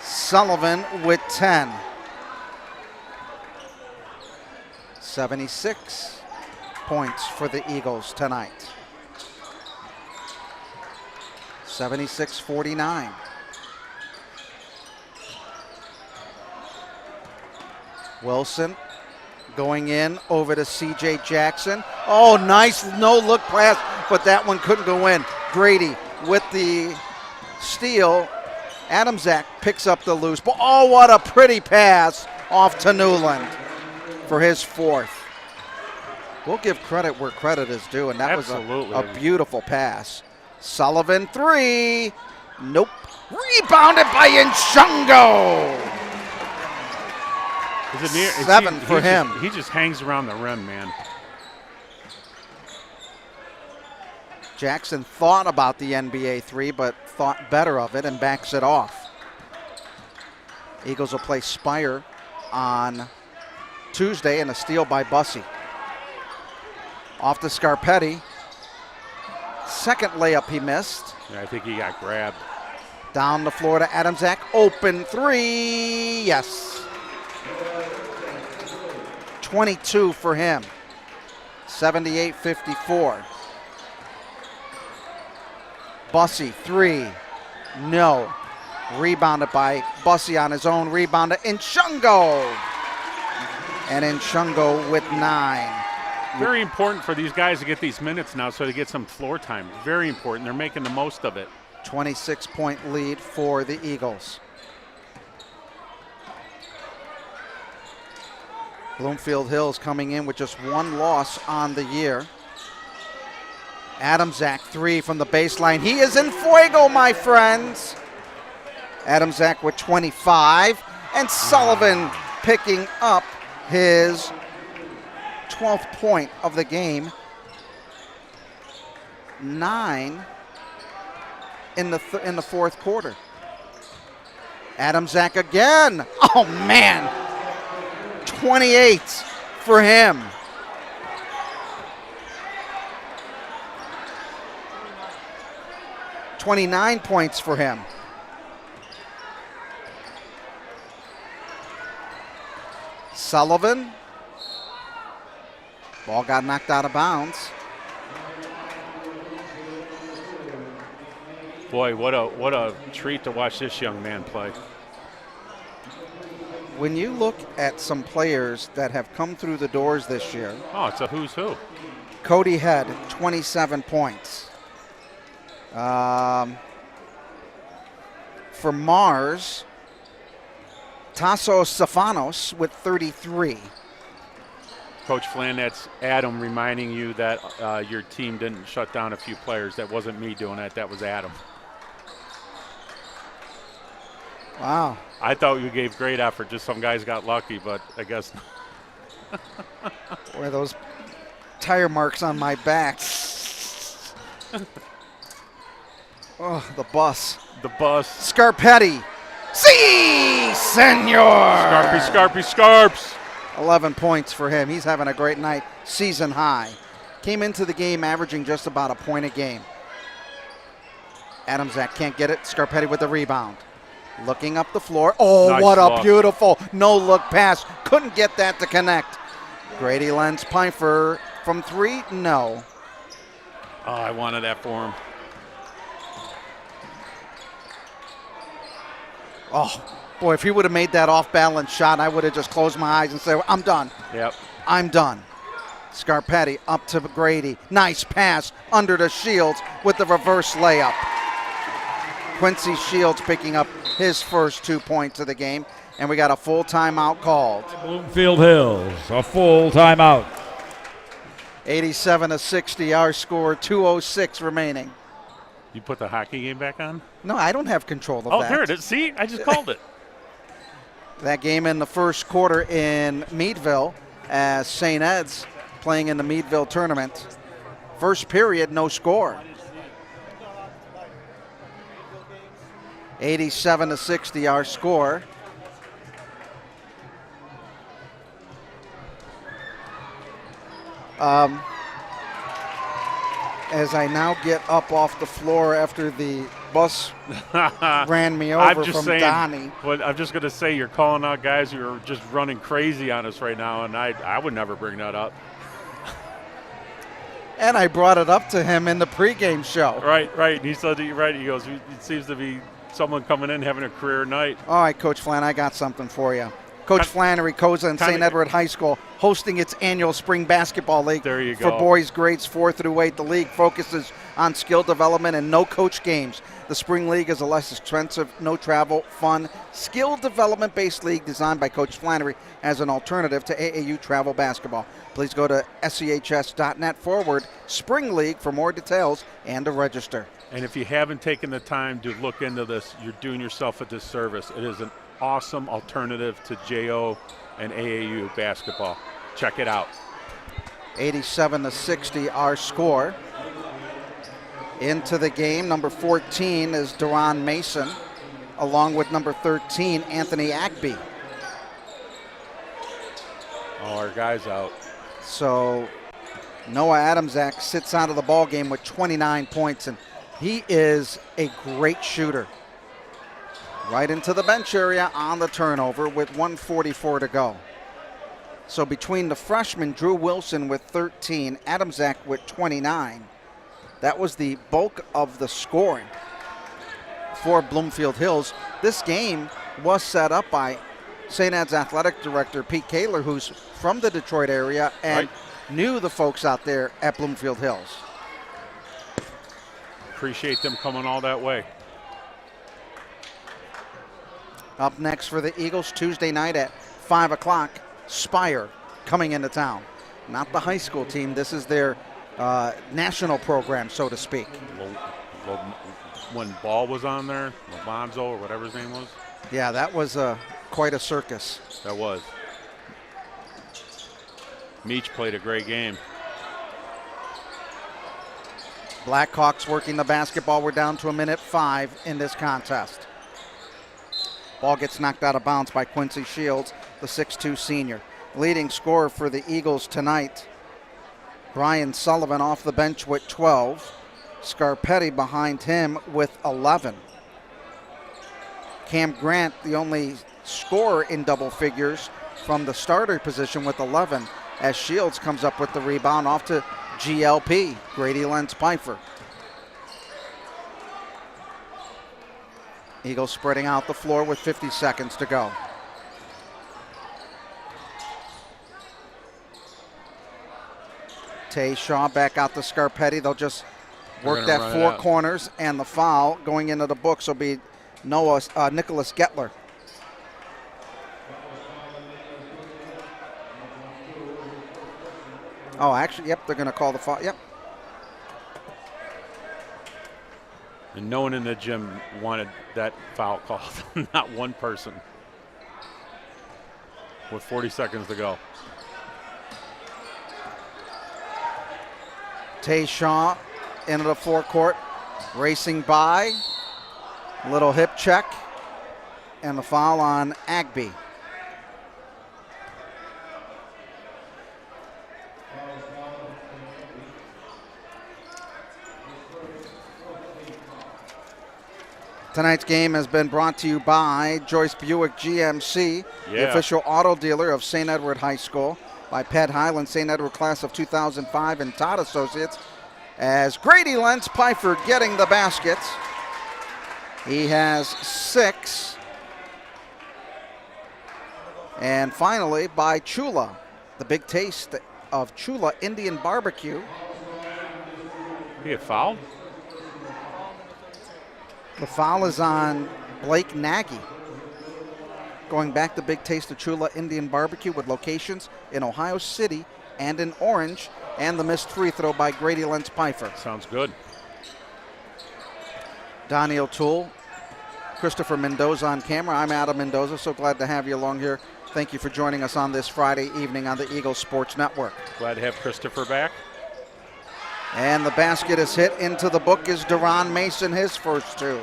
Sullivan with 10. 76 points for the Eagles tonight. 76-49. Wilson going in over to C.J. Jackson. Oh, nice no-look pass, but that one couldn't go in. Grady with the steal. Adamczak picks up the loose ball. Oh, what a pretty pass off to Newland for his 4th. We'll give credit where credit is due, and that Absolutely. was a beautiful pass. Sullivan 3. Nope. Rebounded by Nshungo. Is it near? 7 for him. He just hangs around the rim, man. Jackson thought about the NBA 3, but thought better of it and backs it off. Eagles will play Spire on Tuesday, and a steal by Bussey. Off to Scarpetti. Second layup he missed. Yeah, I think he got grabbed. Down the floor to Adamczak. Open three. Yes. 22 for him. 78-54. Bussey, three. No. Rebounded by Bussey on his own. Rebound to Nshungo. And Nshungo with 9. Very important for these guys to get these minutes now so they get some floor time. Very important. They're making the most of it. 26-point lead for the Eagles. Bloomfield Hills coming in with just one loss on the year. Adamczak, three from the baseline. He is in fuego, my friends. Adamczak with 25. And Sullivan picking up his 12th point of the game. 9 in the fourth quarter. Adamczak again. Oh, man. 28 for him. $29 points for him. Sullivan. Ball got knocked out of bounds. Boy, what a treat to watch this young man play. When you look at some players that have come through the doors this year. Oh, it's a who's who. Cody Head, 27 points. For Mars, Tasso Stefanos with 33. Coach Flan, that's Adam reminding you that your team didn't shut down a few players. That wasn't me doing that. That was Adam. Wow. I thought you gave great effort. Just some guys got lucky, but I guess. Boy, those tire marks on my back. Oh, the bus. The bus. Scarpetti. Si, senor. Scarps. 11 points for him. He's having a great night, season high. Came into the game averaging just about a point a game. Adamczak can't get it. Scarpetti with the rebound. Looking up the floor. Oh, nice what look. a beautiful no-look pass. Couldn't get that to connect. Grady Lenz Pfeiffer from three, no. Oh, I wanted that for him. Oh, boy, if he would have made that off-balance shot, I would have just closed my eyes and said, I'm done. Yep. I'm done. Scarpetti up to Grady. Nice pass under to Shields with the reverse layup. Quincy Shields picking up his first 2 points of the game, and we got a full timeout called. Bloomfield Hills, a full timeout. 87-60, our score, 2:06 remaining. You put the hockey game back on? No, I don't have control of that. Oh, here it is. See, I just called it. That game in the first quarter in Meadville as St. Ed's playing in the Meadville tournament. First period, no score. 87-60, our score. As I now get up off the floor after the bus ran me over from Donnie. Well, I'm just going to say you're calling out guys who are just running crazy on us right now, and I would never bring that up. And I brought it up to him in the pregame show. Right. And he said, right, he goes, it seems to be someone coming in having a career night. All right, Coach Flan, I got something for you. Coach Flannery, Koza, and St. Edward High School hosting its annual Spring Basketball League there you go. For boys grades 4 through 8. The league focuses on skill development and no-coach games. The Spring League is a less expensive, no-travel, fun, skill development-based league designed by Coach Flannery as an alternative to AAU travel basketball. Please go to schs.net/Spring League for more details and to register. And if you haven't taken the time to look into this, you're doing yourself a disservice. It is an awesome alternative to JO and AAU basketball. Check it out. 87-60, our score. Into the game, number 14 is Deron Mason. along with number 13, Anthony Agby. Oh, our guy's out. So Noah Adamczak sits out of the ball game with 29 points, and he is a great shooter. Right into the bench area on the turnover with 1:44 to go. So between the freshmen, Drew Wilson with 13, Adamczak with 29, that was the bulk of the scoring for Bloomfield Hills. This game was set up by St. Ed's athletic director Pete Kaler, who's from the Detroit area and knew the folks out there at Bloomfield Hills. Appreciate them coming all that way. Up next for the Eagles, Tuesday night at 5 o'clock, Spire coming into town. Not the high school team. This is their national program, so to speak. When Ball was on there, Lonzo or whatever his name was. Yeah, that was quite a circus. That was. Meach played a great game. Blackhawks working the basketball. We're down to 1:05 in this contest. Ball gets knocked out of bounds by Quincy Shields, the 6'2 senior. Leading scorer for the Eagles tonight, Brian Sullivan off the bench with 12. Scarpetti behind him with 11. Cam Grant, the only scorer in double figures from the starter position with 11, as Shields comes up with the rebound off to GLP, Grady Lentz Pfeiffer. Eagles spreading out the floor with 50 seconds to go. Tay Shaw back out to Scarpetti. They'll just work that four corners, and the foul going into the books will be Nicholas Gettler. Oh, actually, yep, they're going to call the foul. Yep. And no one in the gym wanted that foul called, not one person. With 40 seconds to go. Tay Shaw into the forecourt, racing by. Little hip check, and the foul on Agby. Tonight's game has been brought to you by Joyce Buick GMC, the official auto dealer of St. Edward High School, by Pat Highland, St. Edward class of 2005, and Todd Associates, as Grady Lentz Pfeiffer getting the baskets. He has 6. And finally by Chula, the big taste of Chula Indian Barbecue. He get fouled? The foul is on Blake Nagy. Going back to Big Taste of Chula Indian Barbecue with locations in Ohio City and in Orange, and the missed free throw by Grady Lentz Pfeiffer. Sounds good. Donnie O'Toole, Christopher Mendoza on camera. I'm Adam Mendoza, so glad to have you along here. Thank you for joining us on this Friday evening on the Eagles Sports Network. Glad to have Christopher back. And the basket is hit into the book is Deron Mason, his first 2.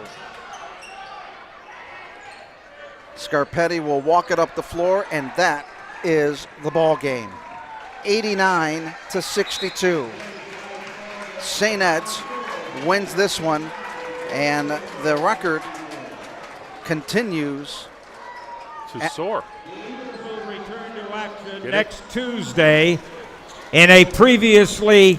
Scarpetti will walk it up the floor, and that is the ball game. 89-62. St. Ed's wins this one, and the record continues to soar. Will return to action next Tuesday in a previously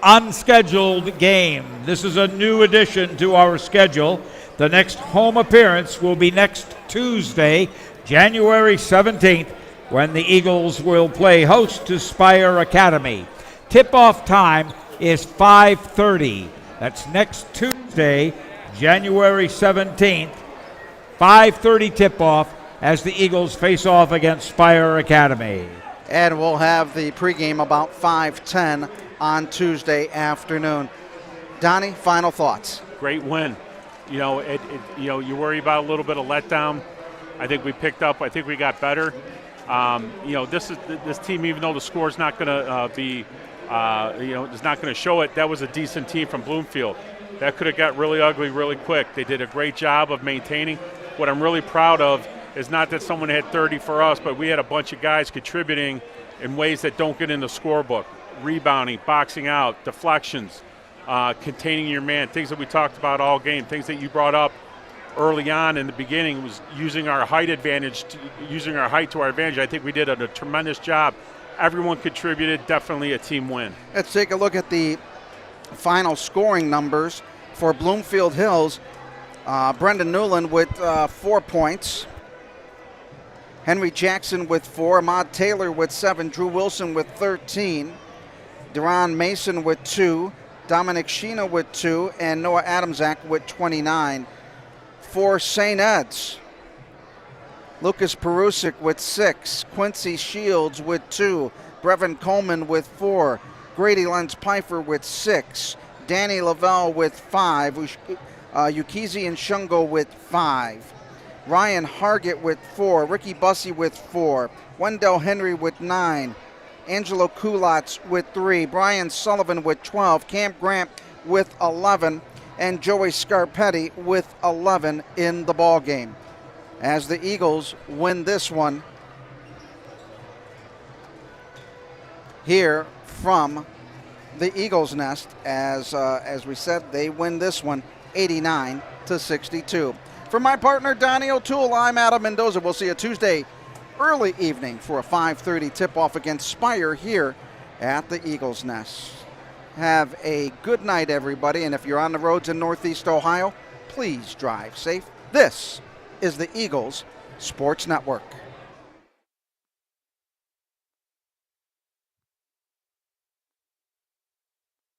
unscheduled game. This is a new addition to our schedule. The next home appearance will be next Tuesday, January 17th, when the Eagles will play host to Spire Academy. Tip-off time is 5:30. That's next Tuesday, January 17th, 5:30 tip-off as the Eagles face off against Spire Academy. And we'll have the pregame about 5:10 on Tuesday afternoon. Donnie, final thoughts. Great win. You know, you worry about a little bit of letdown. I think we picked up. I think we got better. This team, even though the score's not going to is not going to show it. That was a decent team from Bloomfield. That could have got really ugly really quick. They did a great job of maintaining. what I'm really proud of is not that someone had 30 for us, but we had a bunch of guys contributing in ways that don't get in the scorebook. Rebounding, boxing out, deflections, containing your man, things that we talked about all game, things that you brought up early on in the beginning was using our height advantage, using our height to our advantage. I think we did a tremendous job. Everyone contributed, definitely a team win. Let's take a look at the final scoring numbers for Bloomfield Hills. Brendan Newland with 4 points. Henry Jackson with 4. Ahmad Taylor with 7. Drew Wilson with 13. Deron Mason with 2. Dominic Sheena with 2. And Noah Adamczak with 29. For St. Ed's, Lucas Perusic with 6. Quincy Shields with 2. Brevin Coleman with 4. Grady Lenz-Pfeiffer with 6. Danny Lavelle with 5. Yukizi Nshungo with 5. Ryan Hargett with 4. Ricky Bussey with 4. Wendell Henry with 9. Angelo Kulats with 3. Brian Sullivan with 12. Cam Grant with 11. And Joey Scarpetti with 11 in the ball game. As the Eagles win this one here from the Eagles Nest, as we said, they win this one 89-62. For my partner Donnie O'Toole, I'm Adam Mendoza. We'll see you Tuesday early evening for a 5:30 tip-off against Spire here at the Eagles Nest. Have a good night, everybody, and if you're on the roads in Northeast Ohio, please drive safe. This is the Eagles Sports Network.